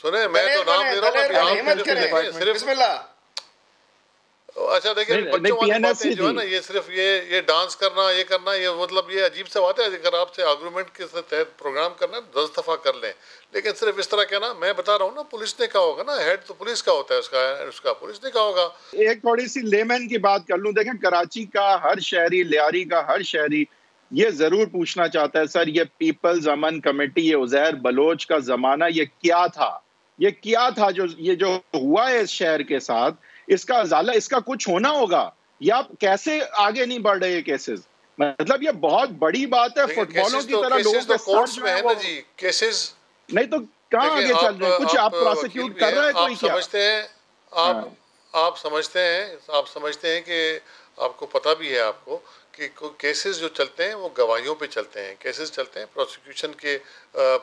سنیں, میں تو نام دے رہا ہوں صرف.
بسم اللہ.
اچھا دیکھیں, بچوں والی باتیں جو ہے نا, یہ صرف یہ ڈانس کرنا, یہ کرنا, یہ مطلب یہ عجیب سے بات ہے. اگر آپ سے آرگومنٹ کے تحت پروگرام کرنا ہے 10 دفعہ کر لیں, لیکن صرف اس طرح کہنا. میں بتا رہا ہوں نا, پولیس نے کہا ہوگا نا, ہیڈ تو پولیس کا ہوتا ہے, اس کا پولیس نے کہا ہوگا.
ایک تھوڑی سی لیمن کی بات کر لوں. دیکھیں کراچی کا ہر شہری, لیاری کا ہر شہری یہ ضرور پوچھنا چاہتا ہے, سر یہ پیپلز امن کمیٹی, یہ عزیر بلوچ کا زمانہ, یہ کیا تھا جو ہوا ہے اس شہر کے ساتھ, اس کا ازالہ, اس کا کچھ ہونا ہوگا, یا کیسے آگے نہیں بڑھ رہے یہ کیسز. مطلب یہ بہت بڑی بات ہے. فٹ بالوں کی طرح لوگوں کے
کورٹس میں ہے نا جی کیسز,
نہیں تو کہاں آگے چل رہے ہیں, کچھ آپ پروسیکیوٹ کر رہے ہیں کوئی کیا؟
آپ سمجھتے ہیں کہ آپ کو پتہ بھی ہے آپ کو کہ کیسز جو چلتے ہیں وہ گواہیوں پہ چلتے ہیں. کیسز چلتے ہیں پروسیکیوشن کے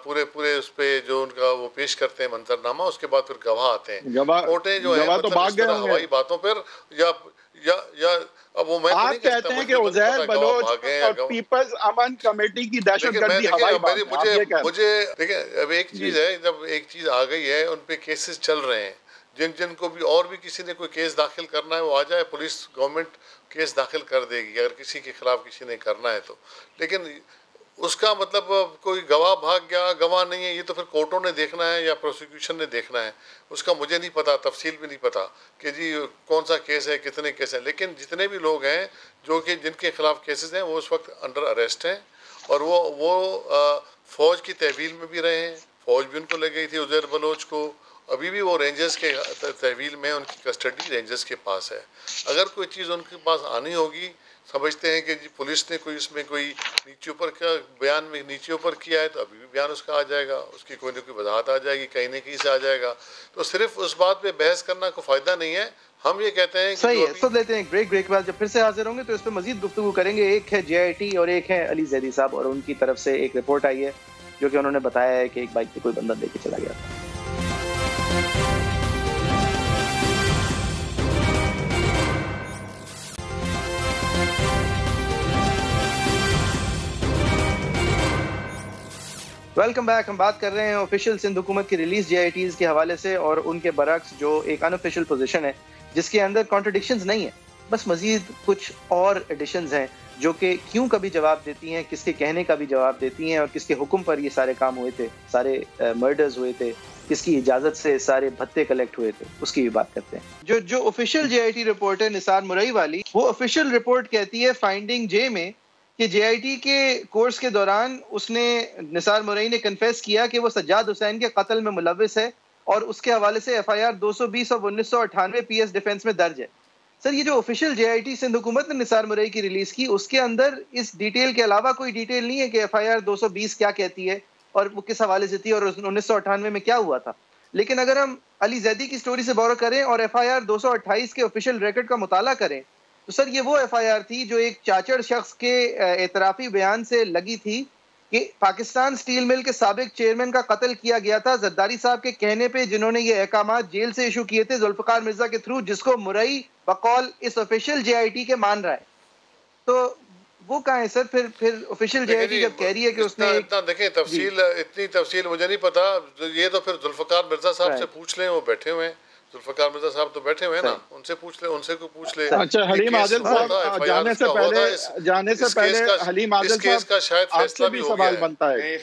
پورے اس پہ جو ان کا وہ پیش کرتے ہیں منظرنامہ, اس کے بعد پھر گواہ آتے ہیں. کورٹیں جو ہیں مطلب ہوائی باتوں پر یا اب وہ میں
آپ کہتے ہیں کہ عزیر بلوچ اور پیپلز امن کمیٹی کی دہشت گردی ہوائی بات ہے.
مجھے دیکھیں اب ایک چیز ہے, جب ایک چیز آ گئی ہے, ان پہ کیسز چل رہے ہیں, جن کو بھی اور بھی کسی نے کوئی کیس داخل کرنا ہے وہ آ جائے, پولیس گورنمنٹ کیس داخل کر دے گی اگر کسی کے خلاف کسی نے کرنا ہے تو. لیکن اس کا مطلب کوئی گواہ بھاگ گیا, گواہ نہیں ہے, یہ تو پھر کورٹوں نے دیکھنا ہے یا پروسیکیوشن نے دیکھنا ہے. اس کا مجھے نہیں پتا, تفصیل بھی نہیں پتا کہ جی کون سا کیس ہے, کتنے کیس ہیں. لیکن جتنے بھی لوگ ہیں جو کہ جن کے خلاف کیسز ہیں وہ اس وقت انڈر اریسٹ ہیں, اور وہ فوج کی تحویل میں بھی رہے ہیں. فوج بھی ان کو لے گئی تھی عزیر بلوچ کو, ابھی بھی وہ رینجرز کے تحویل میں, ان کی کسٹڈی رینجرز کے پاس ہے. اگر کوئی چیز ان کے پاس آنی ہوگی, سمجھتے ہیں کہ جی پولیس نے کوئی اس میں کوئی نیچے اوپر کا بیان میں نیچے اوپر کیا ہے, تو ابھی بھی بیان اس کا آ جائے گا, اس کی کوئی نہ کوئی وضاحت آ جائے گی, کہیں نہ کہیں سے آ جائے گا. تو صرف اس بات پہ بحث کرنا کوئی فائدہ نہیں ہے. ہم یہ کہتے ہیں
صحیح ہے, سب لیتے ہیں ایک بریک کے بعد جب پھر سے حاضر ہوں گے تو اس پہ مزید گفتگو کریں گے. ایک ہے JIT اور ایک ہے علی زیدی صاحب, اور ان کی طرف سے ایک رپورٹ آئی ہے جو کہ انہوں نے بتایا ہے کہ ایک بائک پہ کوئی بندہ دے کے چلا گیا تھا. Welcome back. ہم بات کر رہے ہیں آفیشیل سندھ حکومت کی ریلیز جے آئی ٹیز کے حوالے سے اور ان کے برعکس جو ایک ان آفیشیل پوزیشن ہے جس کے اندر کانٹرڈکشنز نہیں ہیں, بس مزید کچھ اور ایڈیشنز ہیں جو کہ کیوں کبھی جواب دیتی ہیں, کس کے کہنے کا بھی جواب دیتی ہیں, اور کس کے حکم پر یہ سارے کام ہوئے تھے, سارے مرڈرز ہوئے تھے, کس کی اجازت سے سارے بھتے کلیکٹ ہوئے تھے, اس کی بھی بات کرتے ہیں. جو official J I T report ہے نثار مرئی والی, وہ آفیشیل رپورٹ کہتی ہے فائنڈنگ جے میں کہ جے آئی ٹی کے کورس کے دوران اس نے, نثار مرئی نے کنفیس کیا کہ وہ سجاد حسین کے قتل میں ملوث ہے, اور اس کے حوالے سے ایف آئی آر 220 اور 1998 پی ایس ڈیفینس میں درج ہے. سر یہ جو official J I T Sindh حکومت نے نثار مرئی کی ریلیز کی, اس کے اندر اس ڈیٹیل کے علاوہ کوئی ڈیٹیل نہیں ہے کہ ایف آئی آر 220 کیا کہتی ہے اور وہ کس حوالے سے تھی اور 1998 میں کیا ہوا تھا. لیکن اگر ہم علی زیدی کی سٹوری سے بورو کریں اور ایف آئی آر 228 کے آفیشیل ریکارڈ کا مطالعہ کریں تو سر یہ وہ ایف آئی آر تھی جو ایک چاچڑ شخص کے اعترافی بیان سے لگی تھی کہ پاکستان سٹیل مل کے سابق چیئرمین کا قتل کیا گیا تھا زرداری صاحب کے کہنے پہ, جنہوں نے یہ احکامات جیل سے ایشو کیے تھے ذوالفقار مرزا کے تھرو, جس کو مرئی بقول اس آفیشیل جے آئی ٹی کے مان رہا ہے. تو وہ کہاں ہے سر پھر آفیشیل جے آئی ٹی جب کہہ رہی ہے کہ اس نے
اتنا دیکھیں تفصیل, اتنی تفصیل مجھے نہیں پتا, یہ تو پھر ذوالفقار مرزا صاحب سے پوچھ لیں, وہ بیٹھے ہوئے ہیں, ذوالفقار مرزا صاحب تو بیٹھے ہوئے ہیں نا, ان سے پوچھ لیں, ان سے پوچھ لیں.
اچھا حلیم عادل صاحب جانے سے پہلے حلیم عادل صاحب آپ سے بھی سوال بنتا ہے.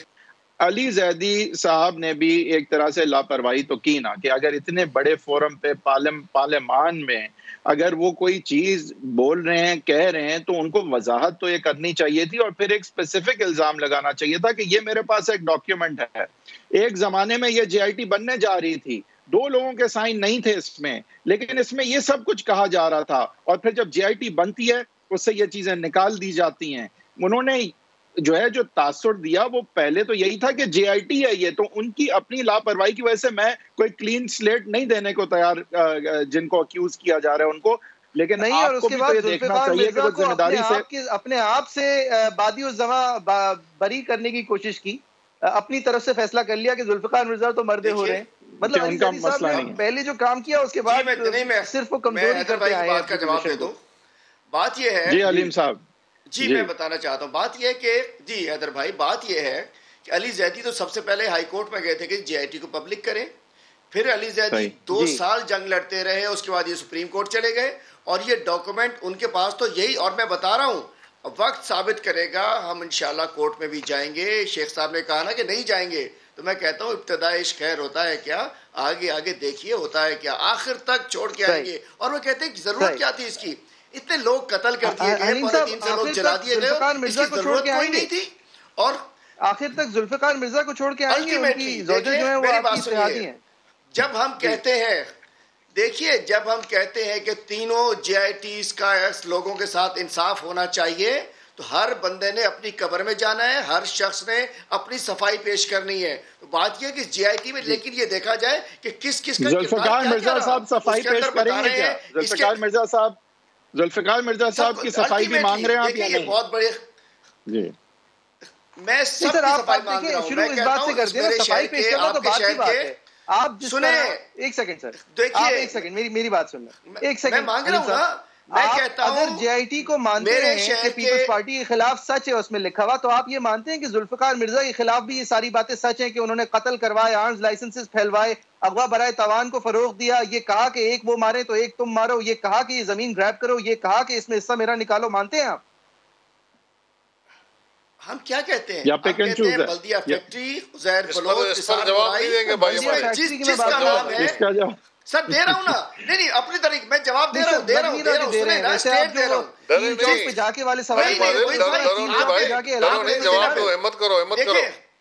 علی زیدی صاحب نے بھی ایک طرح سے لاپرواہی تو کی نا, کہ اگر اتنے بڑے فورم پہ پارلیمان میں اگر وہ کوئی چیز بول رہے ہیں, کہہ رہے ہیں, تو ان کو وضاحت تو یہ کرنی چاہیے تھی, اور پھر ایک اسپیسیفک الزام لگانا چاہیے تھا کہ یہ میرے پاس ایک ڈاکیومنٹ ہے, ایک زمانے میں یہ جے آئی ٹی بننے جا رہی تھی, 2 لوگوں کے سائن نہیں تھے اس میں, لیکن اس میں یہ سب کچھ کہا جا رہا تھا, اور پھر جب جے آئی ٹی بنتی ہے اس سے یہ چیزیں نکال دی جاتی ہیں. انہوں نے جو تاثر دیا وہ پہلے تو یہی تھا کہ جے آئی ٹی ہے یہ, تو ان کی اپنی لاپرواہی کی وجہ سے میں کوئی کلین سلیٹ نہیں دینے کو تیار جن کو اکیوز کیا جا رہا ہے ان کو, لیکن
نہیں, اور اس کے بعد ذوالفقار مرزا کو اپنے آپ سے بادی الزما بری کرنے کی کوشش کی, اپنی طرف سے فیصلہ کر لیا کہ ذوالفقار مرزا تو مردے ہو رہے ہیں. مطلب علی زیدی صاحب نے پہلے جو کام کیا اس کے بعد صرف وہ کمزوری کرتے آئے ہیں.
جواب دے دو. بات یہ ہے
جی علیم صاحب,
جی میں بتانا چاہتا ہوں, بات یہ ہے کہ جی حیدر بھائی, بات یہ ہے کہ علی زیدی تو سب سے پہلے ہائی کورٹ میں گئے تھے کہ جے آئی ٹی کو پبلک کریں, پھر علی زیدی 2 سال جنگ لڑتے رہے, اس کے بعد یہ سپریم کورٹ چلے گئے, اور یہ ڈاکومنٹ ان کے پاس تو یہی, اور میں بتا رہا ہوں وقت ثابت کرے گا, ہم انشاءاللہ کورٹ میں بھی جائیں گے. شیخ صاحب نے کہا نا کہ نہیں جائیں گے, تو میں کہتا ہوں ابتداء عشق خیر ہوتا ہے کیا, آگے دیکھیے ہوتا ہے کیا, آخر تک چھوڑ کے آئیں گے. اور وہ کہتے ہیں ضرورت کیا تھی اس کی, اتنے لوگ قتل کر دیے گئے, 300 لوگ جلا دیے گئے, اس کی ضرورت کوئی نہیں تھی. اور
آخر تک ذوالفقار مرزا کو چھوڑ کے آئیں گے, ان کی زوجہ جو ہیں وہ آپ کی اتحادی ہیں.
جب ہم کہتے ہیں, دیکھیے جب ہم کہتے ہیں کہ تینوں جے آئی ٹیز کا لوگوں کے ساتھ انصاف ہونا چاہیے, تو ہر بندے نے اپنی قبر میں جانا ہے, ہر شخص نے اپنی صفائی پیش کرنی ہے. تو بات یہ ہے کہ جے آئی ٹی میں لیکن یہ دیکھا جائے کہ کس کا
ذوالفقار مرزا صاحب صفائی پیش کریں گے کیا, ذوالفقار مرزا صاحب کی صفائی بھی مانگ رہے ہیں آپ یا نہیں؟
بہت بڑے
جی
میں سب کی صفائی مانگ رہا ہوں. میں کہتا ہوں میرے شہر کے, آپ کے شہر کے,
آپ
سنیں
ایک سیکنڈ سر,
دیکھیے
ایک سیکنڈ میری بات سن لیں, ایک سیکنڈ.
میں مانگ رہا ہوں نا, میں کہتا ہوں
اگر جے آئی ٹی کو مانتے ہیں کہ پیپلز پارٹی کے خلاف سچ ہے اس میں لکھا ہوا, تو آپ یہ مانتے ہیں کہ ذوالفقار مرزا کے خلاف بھی یہ ساری باتیں سچ ہیں کہ انہوں نے قتل کروائے, آرمز لائسنسز پھیلوائے, اغوا برائے تاوان کو فروغ دیا, یہ کہا کہ ایک وہ مارے تو ایک تم مارو, یہ کہا کہ یہ زمین گریب کرو, یہ کہا کہ اس میں حصہ میرا نکالو, مانتے ہیں آپ؟
ہم کیا کہتے ہیں,
آپ کہتے ہیں
بلدیہ فیکٹری, زہر بلوچ,
جواب نہیں دیں گے بھائی,
جس کا نام ہے سر دے رہا ہوں نا, نہیں اپنی طریقے میں جواب دے رہا ہوں, سنیں نا, اسٹیٹ دے رہا ہوں.
جا کے والے سوال
جواب دو, ہمت کرو.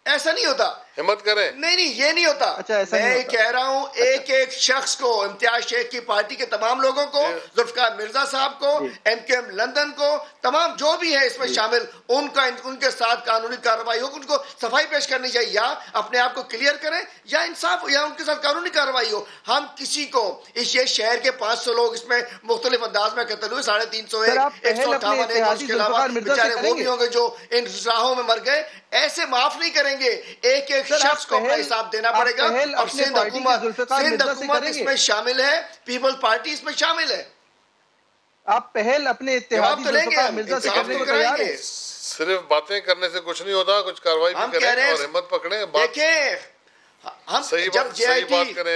ایسا نہیں ہوتا,
ہمت کریں.
نہیں یہ نہیں ہوتا. میں کہہ رہا ہوں ایک شخص کو, امتیاز شیخ کی پارٹی کے تمام لوگوں کو, ذوالفقار مرزا صاحب کو, ایم کے ایم لندن کو, تمام جو بھی ہے اس میں شامل, ان کے ساتھ قانونی کارروائی ہو, ان کو صفائی پیش کرنی چاہیے, یا اپنے آپ کو کلیئر کریں, یا انصاف, یا ان کے ساتھ قانونی کارروائی ہو. ہم کسی کو اس یہ شہر کے 500 لوگ اس میں مختلف انداز میں قتل ہوئے, 350 158 کے علاوہ بیچارے وہ بھی ہوں گے جو ان راہوں میں مر گئے, ایسے معاف نہیں کریں گے. ایک شخص کو اپنا حساب دینا پڑے گا, اور سندھ حکومت اس میں شامل ہے, پیپل پارٹی اس میں شامل ہے.
آپ پہل اپنے اتحادی ذوالفقار مرزا سے کرنے کو تیار ہیں؟
صرف باتیں کرنے سے کچھ نہیں ہوتا, کچھ کاروائی بھی کریں اور ہمت پکڑیں.
دیکھیں ہم جب جے آئی ٹی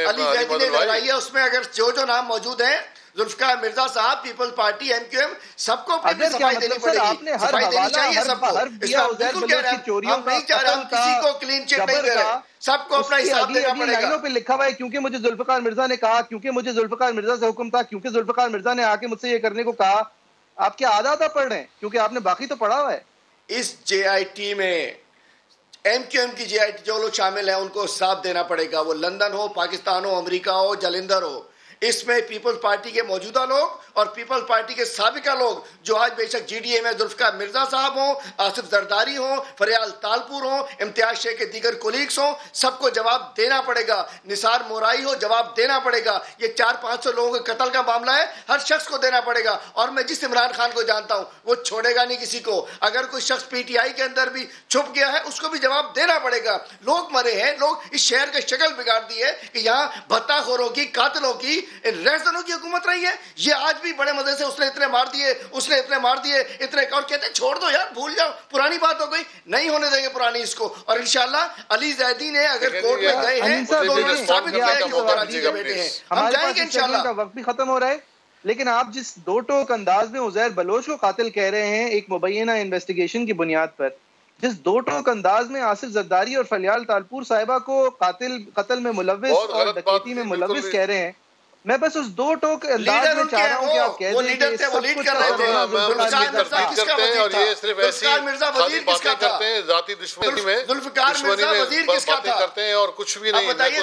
علی زیدی نے لگائی ہے اس میں اگر جو نام موجود ہیں, ذوالفقار مرزا صاحب, Peoples Party, M Q M, سب کو اپنی صفائی دینی پڑے گی, صفائی دینی چاہیے سب کو. اس کا بالکل کہہ رہے ہیں, ہم نہیں چاہ رہے, ہم کسی کو کلین چٹ نہیں دے رہے, سب کو اپنا حساب دینا پڑے گا.
لائنوں پہ لکھا ہوا ہے کیونکہ مجھے ذوالفقار مرزا نے کہا, کیونکہ مجھے ذوالفقار مرزا سے حکم تھا, کیونکہ ذوالفقار مرزا نے آ کے مجھ سے یہ کرنے کو کہا. آپ کیا آدھا پڑھ رہے ہیں کیونکہ آپ نے باقی تو پڑھا ہوا ہے.
اس جے آئی ٹی میں ایم کیو ایم کی جے آئی ٹی جو لوگ شامل ہیں ان کو حساب دینا پڑے گا, وہ لندن ہو, پاکستان ہو, امریکہ ہو, جلندھر ہو. اس میں پیپلز پارٹی کے موجودہ لوگ اور پیپلز پارٹی کے سابقہ لوگ جو آج بے شک جی ڈی اے میں ذوالفقار مرزا صاحب ہوں, آصف زرداری ہوں, فریال تالپور ہوں, امتیاز شیخ کے دیگر کولیگز ہوں, سب کو جواب دینا پڑے گا. نثار مورائی ہو, جواب دینا پڑے گا. یہ 400-500 لوگوں کے قتل کا معاملہ ہے, ہر شخص کو دینا پڑے گا. اور میں جس عمران خان کو جانتا ہوں وہ چھوڑے گا نہیں کسی کو. اگر کوئی شخص پی ٹی آئی کے اندر بھی چھپ گیا ہے اس کو بھی جواب دینا پڑے گا. لوگ مرے ہیں, لوگ اس شہر کا شکل بگاڑ دی ہے کہ یہاں بھتہ خوروں کی, قاتلوں کی, رہزنوں کی حکومت رہی ہے. یہ آج بھی بڑے مزے سے اس نے اتنے مار دیے, اس نے اتنے مار دیے, اتنے, اور کہتے ہیں چھوڑ دو یار, بھول جاؤ, پرانی بات ہو گئی, نہیں ہونے دیں گے پرانی اس کو. اور انشاءاللہ علی زیدی نے اگر کورٹ میں گئے ہیں تو انہوں نے ثابت کیا ہے کہ وہ کراچی کے بیٹے ہیں. ہم جائیں گے انشاءاللہ.
کا وقت بھی ختم ہو رہا ہے, لیکن آپ جس دو ٹوک انداز میں عزیر بلوچ کو قاتل کہہ رہے ہیں ایک مبینہ انویسٹیگیشن کی بنیاد پر, جس دو ٹوک انداز میں آصف زرداری اور فلیال تالپور صاحبہ کو قتل میں ملوث اور ڈکیتی میں ملوث کہہ رہے ہیں, میں بس اس دو ٹوک انداز میں چاہ رہا ہوں کہ آپ کہہ دیں کہ
اور یہ صرف ایسی خالی باتیں کرتے ہیں, ذاتی دشمنی میں باتیں کرتے ہیں اور کچھ بھی نہیں. زرداری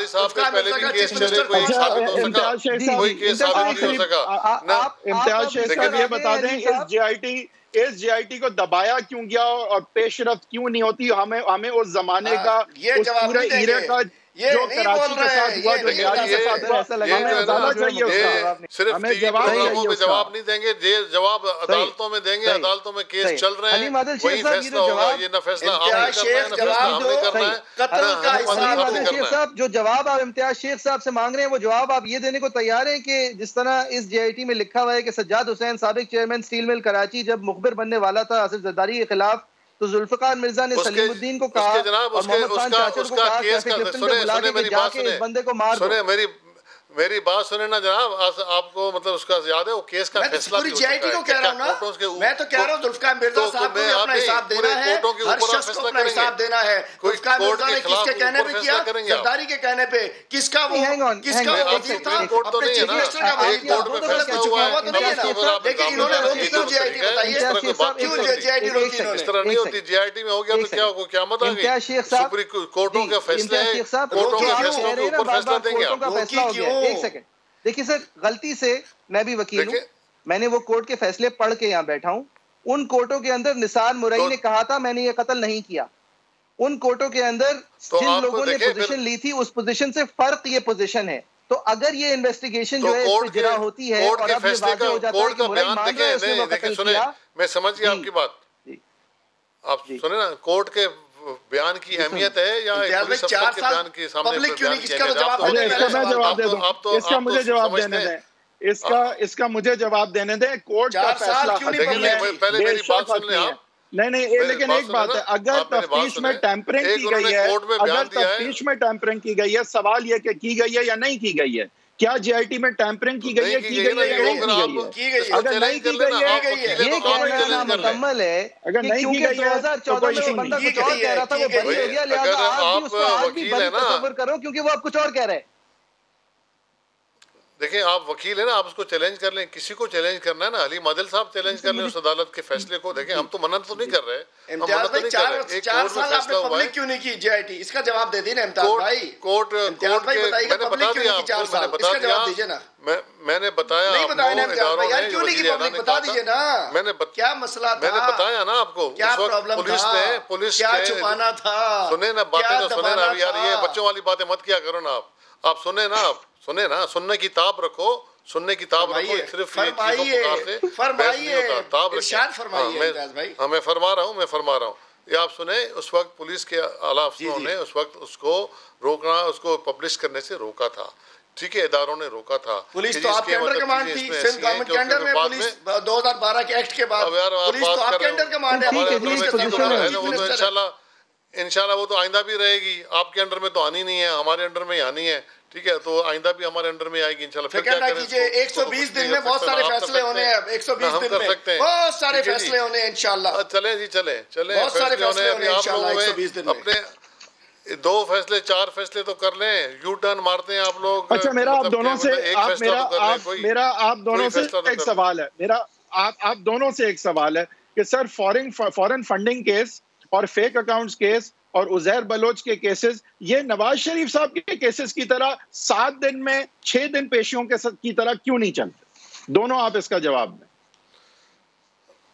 صاحب کے پہلے بھی کیس چلے, کوئی ثابت ہو سکا, کوئی کیس ثابت نہیں ہو سکا.
امتیاز شیخ صاحب یہ بتا دیں اس جے آئی ٹی کو دبایا کیوں گیا اور پیش رفت کیوں نہیں ہوتی. ہمیں اس زمانے کا, اس پورے ایرے کا جو کراچی کے ساتھ ہوا, جو ریاض کے ساتھ ہوا, ہمیں ازالہ چاہیے اس کا.
صرف ٹی وی پروگراموں میں جواب نہیں دیں گے, جواب عدالتوں میں دیں گے. عدالتوں میں کیس چل رہے ہیں, وہی فیصلہ ہوگا. یہ نہ فیصلہ آپ نے کرنا ہے, نہ فیصلہ ہم نے کرنا ہے.
شیخ صاحب جو جواب آپ امتیاز شیخ صاحب سے مانگ رہے ہیں وہ جواب آپ یہ دینے کو تیار ہیں کہ جس طرح اس جے آئی ٹی میں لکھا ہوا ہے کہ سجاد حسین سابق چیئرمین اسٹیل مل کراچی جب مخبر بننے والا تھا آصف زرداری کے خلاف تو ذوالفقار مرزا نے سلیم الدین کو کہا اور محمد خان چاچر کو کہا کہ بلا کے جا کے اس بندے کو مار دو.
میری بات سنیں نا جناب, آپ کو مطلب اس کا یاد ہے وہ کیس کا فیصلہ
پوری جے آئی ٹی کو کہہ رہا ہوں نا, میں تو کہہ رہا ہوں ذوالفقار مرزا صاحب کو اپنا حساب دینا ہے, ہر شخص کو اپنا حساب دینا ہے. ذوالفقار مرزا نے کس کے کہنے پہ کیا, زرداری کے کہنے پہ, کس کا وہ وزیر تھا, اپنے چیف منسٹر کا وزیر تھا, چکا ہوا تو نہیں ہے نا. لیکن انہوں نے روکی کیوں جے آئی ٹی, بتائیے کیوں جے آئی ٹی روکی انہوں نے.
اس طرح نہیں ہوتی. جے آئی ٹی میں ہو گیا تو کیا ہو, قیامت آ گئی. سپریم کورٹوں کے فیصلے ہیں, کورٹوں کے فیصلوں کے اوپر فیصلہ دیں گے آپ.
ایک سیکنڈ دیکھیے سر, غلطی سے میں بھی وکیل ہوں, میں نے وہ کورٹ کے فیصلے پڑھ کے یہاں بیٹھا ہوں. ان کورٹوں کے اندر نثار مورائی نے کہا تھا میں نے یہ قتل نہیں کیا. ان کورٹوں کے اندر جن لوگوں نے پوزیشن لی تھی اس پوزیشن سے فرق یہ پوزیشن ہے. تو اگر یہ انویسٹیگیشن جو ہے اس پہ جرا ہوتی ہے اور اب یہ واضح ہو جاتا ہے کہ مورائی مان رہا ہے اس نے وہ قتل کیا.
میں سمجھ گیا آپ کی بات, آپ سنیں نا, کورٹ کے بیان کی اہمیت ہے یا پولیس افسر کے بیان کی سامنے بیان کی اہمیت.
اس کا مجھے جواب دینے دیں, اس کا مجھے جواب دینے دیں. کورٹ کا فیصلہ
پہلے میری بات سن لیں آپ.
نہیں, لیکن ایک بات ہے, اگر تفتیش میں ٹیمپرنگ کی گئی ہے, اگر تفتیش میں ٹیمپرنگ کی گئی ہے, سوال یہ کہ کی گئی ہے یا نہیں کی گئی ہے. کیا جے آئی ٹی میں ٹیمپرنگ کی گئی ہے, کی گئی ہے یا نہیں کی گئی ہے؟ اگر نہیں کی گئی ہے یہ کہنا مکمل ہے, اگر نہیں کی گئی ہے 2014 میں وہ بندہ کچھ اور کہہ رہا تھا, وہ بری ہو گیا, لہٰذا آپ بھی اس کو آج بھی بری تصور کرو کیونکہ وہ اب کچھ اور کہہ رہے ہیں.
دیکھیں آپ وکیل ہیں نا, آپ اس کو چیلنج کر لیں, کسی کو چیلنج کرنا ہے نا, علیم عادل صاحب چیلنج کر لیں اس عدالت کے فیصلے کو. دیکھیں ہم تو منت تو نہیں کر رہے,
امتیاز بھائی 4 سال آپ نے پبلک کیوں نہیں کی جے آئی ٹی, اس کا جواب دے دینا امتیاز بھائی. امتیاز بھائی بتائیے گا پبلک کیوں نہیں کی 4 سال, اس کا جواب دیجیے نا.
میں نے بتایا
نہیں بتایا نا امتیاز بھائی, یار کیوں نہیں کی پبلک, بتا دیجیے نا کیا مسئلہ تھا,
میں نے بتایا نا آپ کو,
کیا پرابلم تھا,
پولیس
کیا چھپانا تھا.
سنیں نا باتیں, تو سنیں نا یار, یہ بچوں والی باتیں مت کیا کرو نا آپ سنیں نا, آپ سنیں نا, سننے کی تاب رکھو, سننے کی تاب رکھو, صرف میں فرما رہا ہوں. یہ آپ سنیں, اس وقت پولیس کے اعلیٰ افسروں نے اس وقت اس کو روکنا, اس کو پبلش کرنے سے روکا تھا. ٹھیک ہے اداروں نے روکا تھا.
پولیس تو آپ کے انڈر کمانڈ تھی, سندھ گورنمنٹ کے انڈر میں پولیس 2012 کے ایکٹ کے بعد پولیس تو آپ کے انڈر کمانڈ ہے.
انشاءاللہ وہ تو آئندہ بھی رہے گی. آپ کے انڈر میں تو آنی نہیں ہے, ہمارے انڈر میں آنی ہے, ٹھیک ہے, تو آئندہ بھی ہمارے انڈر میں آئے گی انشاءاللہ.
فکر نہ کیجئے, 120 دن میں بہت سارے فیصلے ہونے ہیں. 120 دن میں بہت سارے فیصلے ہونے ہیں انشاءاللہ.
چلیں جی چلیں
بہت سارے فیصلے ہونے ہیں انشاءاللہ 120 دن میں.
اپنے 2 فیصلے 4 فیصلے تو کر لیں, یو ٹرن مارتے ہیں آپ لوگ.
اچھا میرا آپ دونوں سے آپ دونوں سے ایک سوال ہے, آپ دونوں سے ایک سوال ہے کہ سر فورن فنڈنگ کیس اور فیک اکاؤنٹس کیس اور عزیر بلوچ کے کیسز یہ نواز شریف صاحب کے کیسز کی طرح 7 دن میں 6 دن پیشیوں کی طرح کیوں نہیں چلتے؟ دونوں آپ اس کا جواب دیں.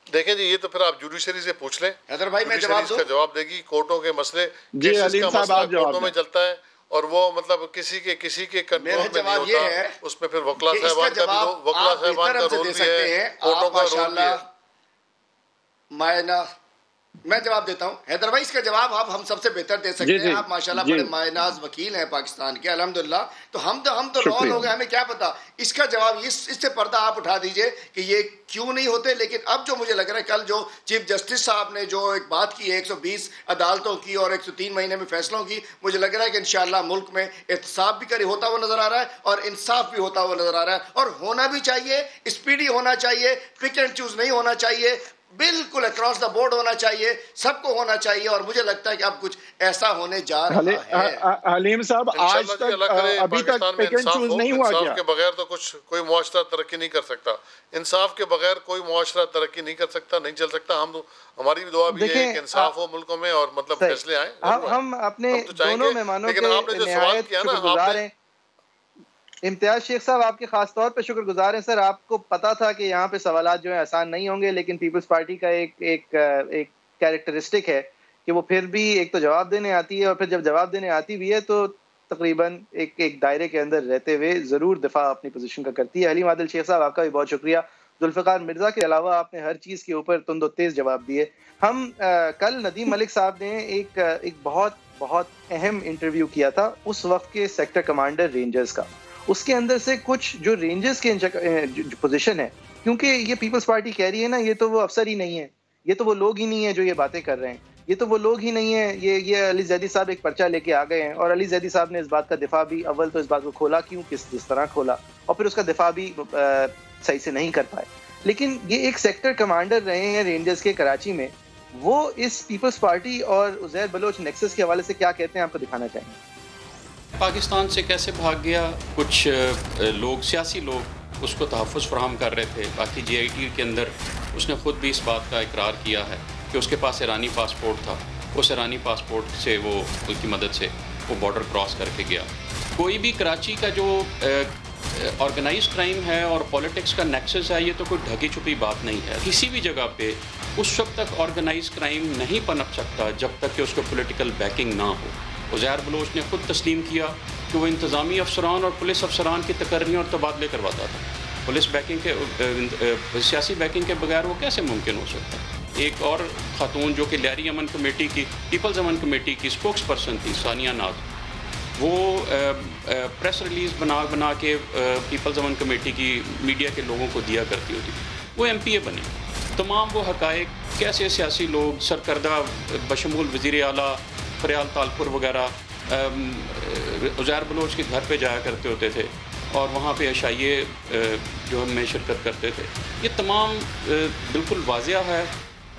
دیکھیں جی یہ تو پھر آپ جوڈیشری سے پوچھ لیں,
حیدر بھائی میں
جواب دے گی. کورٹوں کے مسئلے
جی علیم صاحب آپ جواب
کورٹوں میں چلتا ہے اور وہ مطلب کسی کے کنٹرول میں نہیں ہوتا. اس میں پھر وکلا صاحبان کا رول بھی ہے, کورٹوں کا رول بھی ہے.
میں جواب دیتا ہوں حیدر بھائی, اس کا جواب آپ ہم سب سے بہتر دے سکتے ہیں. آپ ماشاءاللہ بڑے مائع ناز وکیل ہیں پاکستان کے الحمدللہ, تو ہم تو نو لوگ ہیں, ہمیں کیا پتا. اس کا جواب اس سے پردہ آپ اٹھا دیجئے کہ یہ کیوں نہیں ہوتے. لیکن اب جو مجھے لگ رہا ہے کل جو چیف جسٹس صاحب نے جو ایک بات کی ہے 120 عدالتوں کی اور 103 مہینے میں فیصلوں کی, مجھے لگ رہا ہے کہ انشاءاللہ ملک میں احتساب بھی ہوتا ہوا نظر آ رہا ہے اور انصاف بھی ہوتا ہوا نظر آ رہا ہے. اور ہونا بھی چاہیے, اسپیڈی ہونا چاہیے, پک اینڈ چوز نہیں ہونا چاہیے, بالکل اکراس دا بورڈ ہونا چاہیے, سب کو ہونا چاہیے. اور مجھے لگتا ہے کہ اب کچھ ایسا ہونے جا رہا ہے.
حلیم صاحب آج تک ابھی تک پک اینڈ چوز نہیں ہوا کیا؟
انصاف کے بغیر تو کوئی معاشرہ ترقی نہیں کر سکتا. انصاف کے بغیر کوئی معاشرہ ترقی نہیں کر سکتا, نہیں چل سکتا. ہماری بھی دعا بھی ہے کہ انصاف ہو ملکوں میں اور مطلب فیصلے آئیں.
ہم اپنے دونوں مہمانوں کے نہایت شکر گزار ہیں. امتیاز شیخ صاحب آپ کے خاص طور پہ شکر گزار ہیں. سر آپ کو پتا تھا کہ یہاں پہ سوالات جو ہیں آسان نہیں ہوں گے, لیکن پیپلز پارٹی کا ایک کیریکٹرسٹک ہے کہ وہ پھر بھی ایک تو جواب دینے آتی ہے, اور پھر جب جواب دینے آتی بھی ہے تو تقریباً ایک دائرے کے اندر رہتے ہوئے ضرور دفاع اپنی پوزیشن کا کرتی ہے. حلیم عادل شیخ صاحب آپ کا بھی بہت شکریہ. ذوالفقار مرزا کے علاوہ آپ نے ہر چیز کے اوپر تند و تیز جواب دیے. ہم کل ندیم ملک صاحب نے ایک بہت اہم انٹرویو کیا تھا اس وقت کے سیکٹر کمانڈر رینجرز کا. اس کے اندر سے کچھ جو رینجرز کے پوزیشن ہے, کیونکہ یہ پیپلز پارٹی کہہ رہی ہے نا یہ تو وہ افسر ہی نہیں ہے, یہ تو وہ لوگ ہی نہیں ہیں جو یہ باتیں کر رہے ہیں, یہ تو وہ لوگ ہی نہیں ہیں. یہ علی زیدی صاحب ایک پرچہ لے کے آ گئے ہیں, اور علی زیدی صاحب نے اس بات کا دفاع بھی اول تو اس بات کو کھولا کیوں, کس طرح کھولا, اور پھر اس کا دفاع بھی صحیح سے نہیں کر پائے. لیکن یہ ایک سیکٹر کمانڈر رہے ہیں رینجرز کے کراچی میں, وہ اس پیپلز پارٹی اور عزیر بلوچ نیکسس کے حوالے سے کیا کہتے ہیں آپ کو دکھانا چاہیں گے.
پاکستان سے کیسے بھاگ گیا, کچھ لوگ سیاسی لوگ اس کو تحفظ فراہم کر رہے تھے. باقی جی آئی ٹی کے اندر اس نے خود بھی اس بات کا اقرار کیا ہے کہ اس کے پاس ایرانی پاسپورٹ تھا, اس ایرانی پاسپورٹ سے وہ اس کی مدد سے وہ بارڈر کراس کر کے گیا. کوئی بھی کراچی کا جو آرگنائز کرائم ہے اور پولیٹکس کا نیکسس ہے, یہ تو کوئی ڈھکی چھپی بات نہیں ہے. کسی بھی جگہ پہ اس وقت تک آرگنائز کرائم نہیں پنپ سکتا جب تک کہ اس کو پولیٹیکل بیکنگ نہ ہو. عزیر بلوچ نے خود تسلیم کیا کہ وہ انتظامی افسران اور پولیس افسران کی تقرریاں اور تبادلے کرواتا تھا. پولیس بیکنگ کے سیاسی بیکنگ کے بغیر وہ کیسے ممکن ہو سکتا ہے. ایک اور خاتون جو کہ لیاری امن کمیٹی کی پیپلز امن کمیٹی کی اسپوکس پرسن تھی, ثانیہ ناز, وہ پریس ریلیز بنا کے پیپلز امن کمیٹی کی میڈیا کے لوگوں کو دیا کرتی ہوتی. وہ ایم پی اے بنے. تمام وہ حقائق کیسے سیاسی لوگ سرکردہ بشمول وزیر اعلیٰ فریال تالپور وغیرہ عزیر بلوچ کے گھر پہ جایا کرتے ہوتے تھے اور وہاں پہ عشائیے جو ہم میں شرکت کرتے تھے, یہ تمام بالکل واضح ہے.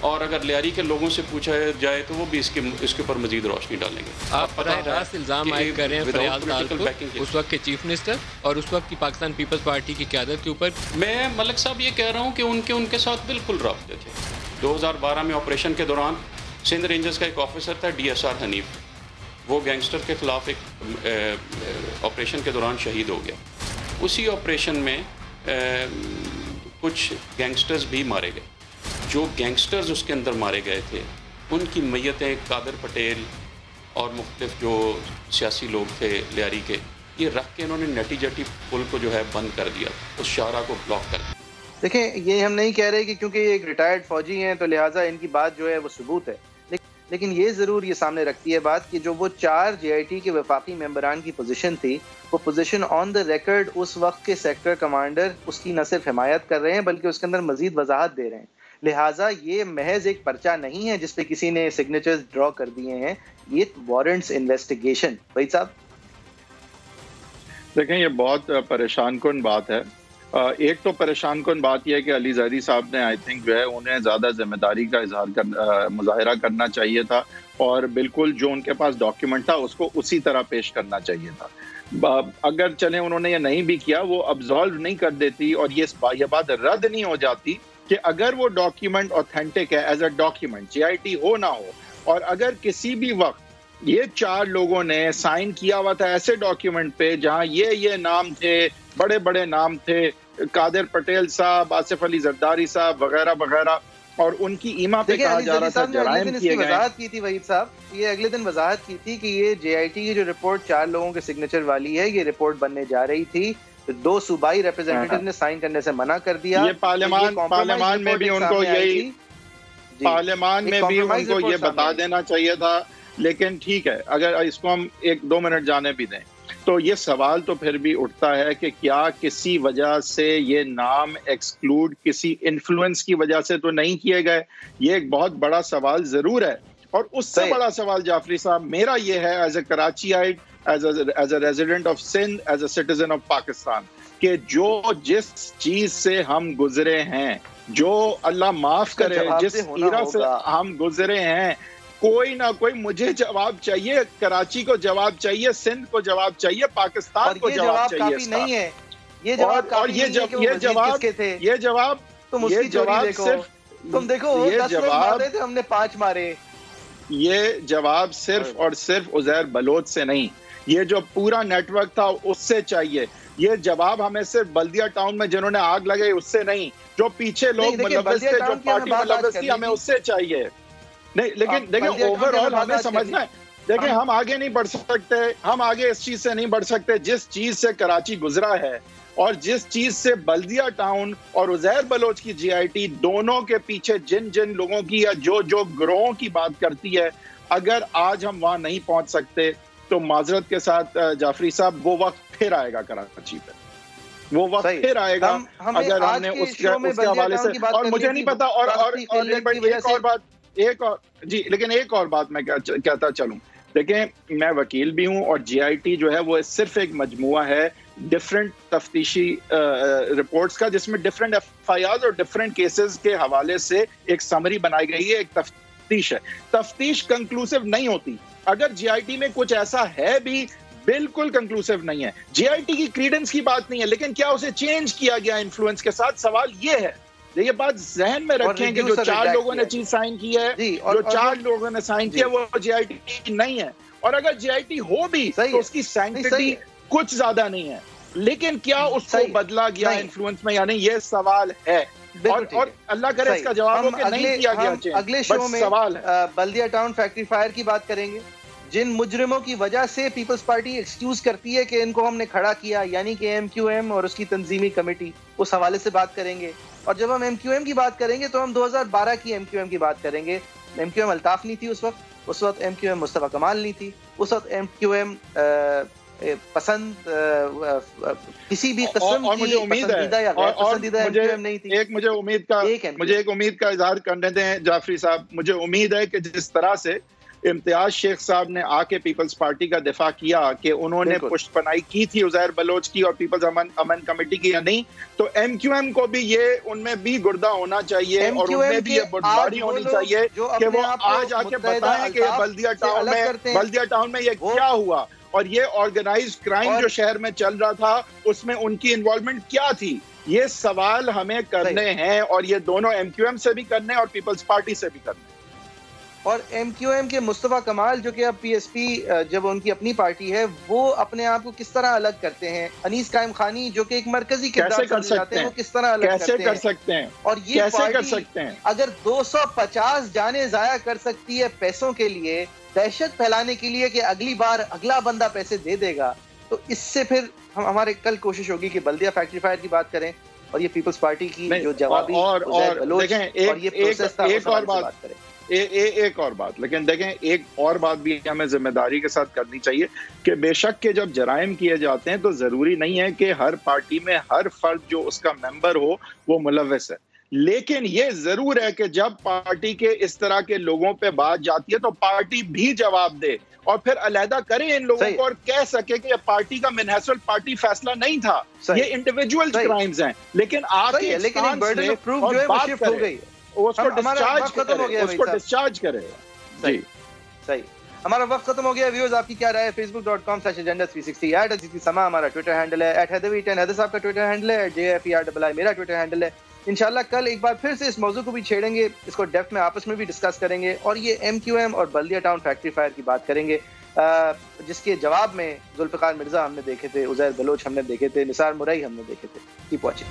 اور اگر لیاری کے لوگوں سے پوچھا جائے تو وہ بھی اس کے اوپر مزید روشنی ڈالیں گے.
آپ براہ راست الزام عائد کر رہے ہیں فریال تالپور اس وقت کے چیف منسٹر اور اس وقت کی پاکستان پیپلز پارٹی کی قیادت کے اوپر.
میں ملک صاحب یہ کہہ رہا ہوں کہ ان کے ساتھ بالکل رابطے تھے. 2012 میں آپریشن کے دوران سندھ رینجرز کا ایک آفیسر تھا ڈی ایس آر حنیف, وہ گینگسٹر کے خلاف ایک آپریشن کے دوران شہید ہو گیا. اسی آپریشن میں کچھ گینگسٹرز بھی مارے گئے. جو گینگسٹرز اس کے اندر مارے گئے تھے ان کی میتیں قادر پٹیل اور مختلف جو سیاسی لوگ تھے لیاری کے, یہ رکھ کے انہوں نے نٹی جٹی پل کو جو ہے بند کر دیا, اس شاہراہ کو بلاک کر دیا.
دیکھیں یہ ہم نہیں کہہ رہے کہ کیونکہ یہ ایک ریٹائرڈ فوجی ہیں تو لہٰذا ان کی بات جو ہے وہ ثبوت ہے, لیکن یہ ضرور یہ سامنے رکھتی ہے بات کہ جو وہ 4 JIT کے وفاقی ممبران کی پوزیشن تھی، وہ پوزیشن آن دا ریکارڈ اس وقت کے سیکٹر کمانڈر اس کی نہ صرف حمایت کر رہے ہیں بلکہ اس کے اندر مزید وضاحت دے رہے ہیں. لہٰذا یہ محض ایک پرچہ نہیں ہے جس پہ کسی نے سگنیچرز ڈرا کر دیے ہیں، یہ وارنٹس انویسٹیگیشن. بھائی صاحب
دیکھیں یہ بہت پریشان کن بات ہے. ایک تو پریشان کن بات یہ ہے کہ علی زیدی صاحب نے آئی تھنک جو ہے انہیں زیادہ ذمہ داری کا مظاہرہ کرنا چاہیے تھا، اور بالکل جو ان کے پاس ڈاکیومنٹ تھا اس کو اسی طرح پیش کرنا چاہیے تھا. اگر چلیں انہوں نے یہ نہیں بھی کیا، وہ ابزالو نہیں کر دیتی اور یہ بات رد نہیں ہو جاتی کہ اگر وہ ڈاکیومنٹ اوتھینٹک ہے ایز اے ڈاکیومنٹ، JIT ہو نہ ہو، اور اگر کسی بھی وقت یہ 4 لوگوں نے سائن کیا ہوا تھا ایسے ڈاکیومنٹ پہ جہاں یہ نام تھے، بڑے بڑے نام تھے، قادر پٹیل صاحب، آصف علی زرداری صاحب وغیرہ وغیرہ، اور ان کی ایما پہ کہا جا رہا تھا جرائم کیے گئے.
وضاحت کی تھی وحید صاحب، یہ اگلے دن وضاحت کی تھی کہ یہ JIT کی جو رپورٹ 4 لوگوں کے سگنیچر والی ہے، یہ رپورٹ بننے جا رہی تھی، 2 صوبائی ریپرزینٹیٹو نے سائن کرنے سے منع کر دیا.
یہ پارلیمان میں بھی ان کو یہی یہ بتا دینا چاہیے تھا، لیکن ٹھیک ہے اگر اس کو ہم 1-2 منٹ جانے بھی دیں تو یہ سوال تو پھر بھی اٹھتا ہے کہ کیا کسی وجہ سے یہ نام ایکسکلوڈ کسی انفلوئنس کی وجہ سے تو نہیں کیے گئے. یہ ایک بہت بڑا سوال ضرور ہے، اور اس سے بڑا سوال جعفری صاحب میرا یہ ہے as a Karachiite, as a resident of Sindh, as a citizen of Pakistan, کہ جو جس چیز سے ہم گزرے ہیں، جو اللہ معاف کرے جس ایرا سے ہم گزرے ہیں، کوئی نہ کوئی مجھے جواب چاہیے، کراچی کو جواب چاہیے، سندھ کو جواب چاہیے، پاکستان کو جواب چاہیے.
کافی نہیں ہے یہ جواب،
اور یہ جواب صرف
تم دیکھو 10 لوگ مارے تھے، ہم نے 5 مارے.
یہ جواب صرف اور صرف عزیر بلوچ سے نہیں، یہ جو پورا نیٹ ورک تھا اس سے چاہیے. یہ جواب ہمیں صرف بلدیہ ٹاؤن میں جنہوں نے آگ لگائی اس سے نہیں، جو پیچھے لوگ ملوث تھے، جو پارٹی ملوث تھی، ہمیں اس سے چاہیے. نہیں لیکن دیکھیں اوور آل ہمیں سمجھنا ہے، دیکھیں ہم آگے نہیں بڑھ سکتے، ہم آگے اس چیز سے نہیں بڑھ سکتے جس چیز سے کراچی گزرا ہے، اور جس چیز سے بلدیہ ٹاؤن اور عزیر بلوچ کی JIT دونوں کے پیچھے جن لوگوں کی یا جو گروہوں کی بات کرتی ہے، اگر آج ہم وہاں نہیں پہنچ سکتے تو معذرت کے ساتھ جعفری صاحب وہ وقت پھر آئے گا کراچی پہ، وہ وقت پھر آئے گا اگر ہم نے اس کے حوالے سے. اور مجھے نہیں پتا، لیکن ایک اور بات میں کہتا چلوں. دیکھیں میں وکیل بھی ہوں، اور JIT جو ہے وہ صرف ایک مجموعہ ہے ڈفرینٹ تفتیشی رپورٹس کا، جس میں ڈفرینٹ FIRs اور ڈفرینٹ کیسز کے حوالے سے ایک سمری بنائی گئی ہے، ایک تفتیش ہے. تفتیش کنکلوسیو نہیں ہوتی. اگر JIT میں کچھ ایسا ہے بھی بالکل کنکلوسیو نہیں ہے. JIT کی کریڈنس کی بات نہیں ہے، لیکن کیا اسے چینج کیا گیا انفلوئنس کے ساتھ؟ سوال یہ ہے. یہ بات ذہن میں رکھیں کہ جو 4 لوگوں نے چیز سائن کی ہے، جو 4 لوگوں نے سائن کیا وہ JIT نہیں ہے. اور اگر JIT ہو بھی تو اس کی سینکٹی کچھ زیادہ نہیں ہے، لیکن کیا اس کو بدلا گیا انفلوئنس میں یا نہیں، یہ سوال ہے. اور اللہ کرے اس کا جواب ہو کہ نہیں کیا گیا چینج.
اگلے شو میں بلدیہ ٹاؤن فیکٹری فائر کی بات کریں گے، جن مجرموں کی وجہ سے پیپلز پارٹی ایکسکیوز کرتی ہے کہ ان کو ہم نے کھڑا کیا، یعنی کہ MQM اور اس کی تنظیمی کمیٹی، اس حوالے سے بات کریں گے. اور جب ہم MQM کی بات کریں گے تو ہم 2012 کی MQM کی بات کریں گے. MQM الطاف نہیں تھی اس وقت MQM مصطفیٰ کمال نہیں تھی، اس وقت MQM پسند کسی بھی قسم کی پسندیدہ یا غیر پسندیدہ MQM نہیں تھی.
مجھے ایک امید کا اظہار کرنے دیں جعفری صاحب. مجھے امید ہے کہ جس طرح سے امتیاز شیخ صاحب نے آ کے پیپلز پارٹی کا دفاع کیا کہ انہوں نے پشت پناہی کی تھی عزیر بلوچ کی اور پیپلز امن کمیٹی کی یا نہیں، تو MQM کو بھی یہ ان میں بھی گردہ ہونا چاہیے، اور ان میں بھی یہ بردباری ہونی چاہیے کہ وہ آج آ کے بتائیں کہ بلدیہ ٹاؤن میں یہ کیا ہوا، اور یہ آرگنائزڈ کرائم جو شہر میں چل رہا تھا اس میں ان کی انوالومنٹ کیا تھی. یہ سوال ہمیں کرنے ہیں، اور یہ دونوں MQM سے بھی کرنے اور پیپلز پارٹی سے بھی کرنے.
اور MQM کے مصطفیٰ کمال جو کہ اب PSP جب ان کی اپنی پارٹی ہے، وہ اپنے آپ کو کس طرح الگ کرتے ہیں؟ انیس قائم خانی جو کہ ایک مرکزی کردار سمجھے جاتے ہیں، وہ کس طرح الگ کرتے ہیں؟ اور یہ پارٹی اگر 250 جانیں ضائع کر سکتی ہے پیسوں کے لیے، دہشت پھیلانے کے لیے کہ اگلی بار اگلا بندہ پیسے دے دے گا، تو اس سے پھر ہمارے کل کوشش ہوگی کہ بلدیہ فیکٹری فائر کی بات کریں اور یہ پیپلز پارٹی کی جو جوابی اور یہ پروسیس تھا اس پر بات کریں.
ایک اور بات، لیکن دیکھیں ایک اور بات بھی ہمیں ذمہ داری کے ساتھ کرنی چاہیے کہ بے شک کہ جب جرائم کیے جاتے ہیں تو ضروری نہیں ہے کہ ہر پارٹی میں ہر فرد جو اس کا ممبر ہو وہ ملوث ہے، لیکن یہ ضرور ہے کہ جب پارٹی کے اس طرح کے لوگوں پہ بات جاتی ہے تو پارٹی بھی جواب دے اور پھر علیحدہ کریں ان لوگوں کو اور کہہ سکے کہ یہ پارٹی کا من حیث الپارٹی فیصلہ نہیں تھا، یہ انڈیویجول کرائمز ہیں، لیکن آپ کے اس کو ڈسچارج کرے.
صحیح صحیح. ہمارا وقت ختم ہو گیا. ویورز آپ کی کیا رائے ہے؟ facebook.com/agenda360 @sma ہمارا ٹویٹر ہینڈل ہے، @heather10 حیدر صاحب کا ٹویٹر ہینڈل ہے، JFERII میرا ٹویٹر ہینڈل ہے. انشاءاللہ کل ایک بار پھر سے اس موضوع کو بھی چھیڑیں گے، اس کو ڈیپتھ میں آپس میں بھی ڈسکس کریں گے اور یہ MQM اور بلدیہ ٹاؤن فیکٹری فائر کی بات کریں گے، جس کے جواب میں ذوالفقار مرزا ہم نے دیکھے تھے، عزیر بلوچ ہم نے دیکھے تھے، نثار مرئی ہم نے دیکھے تھے. Keep watching.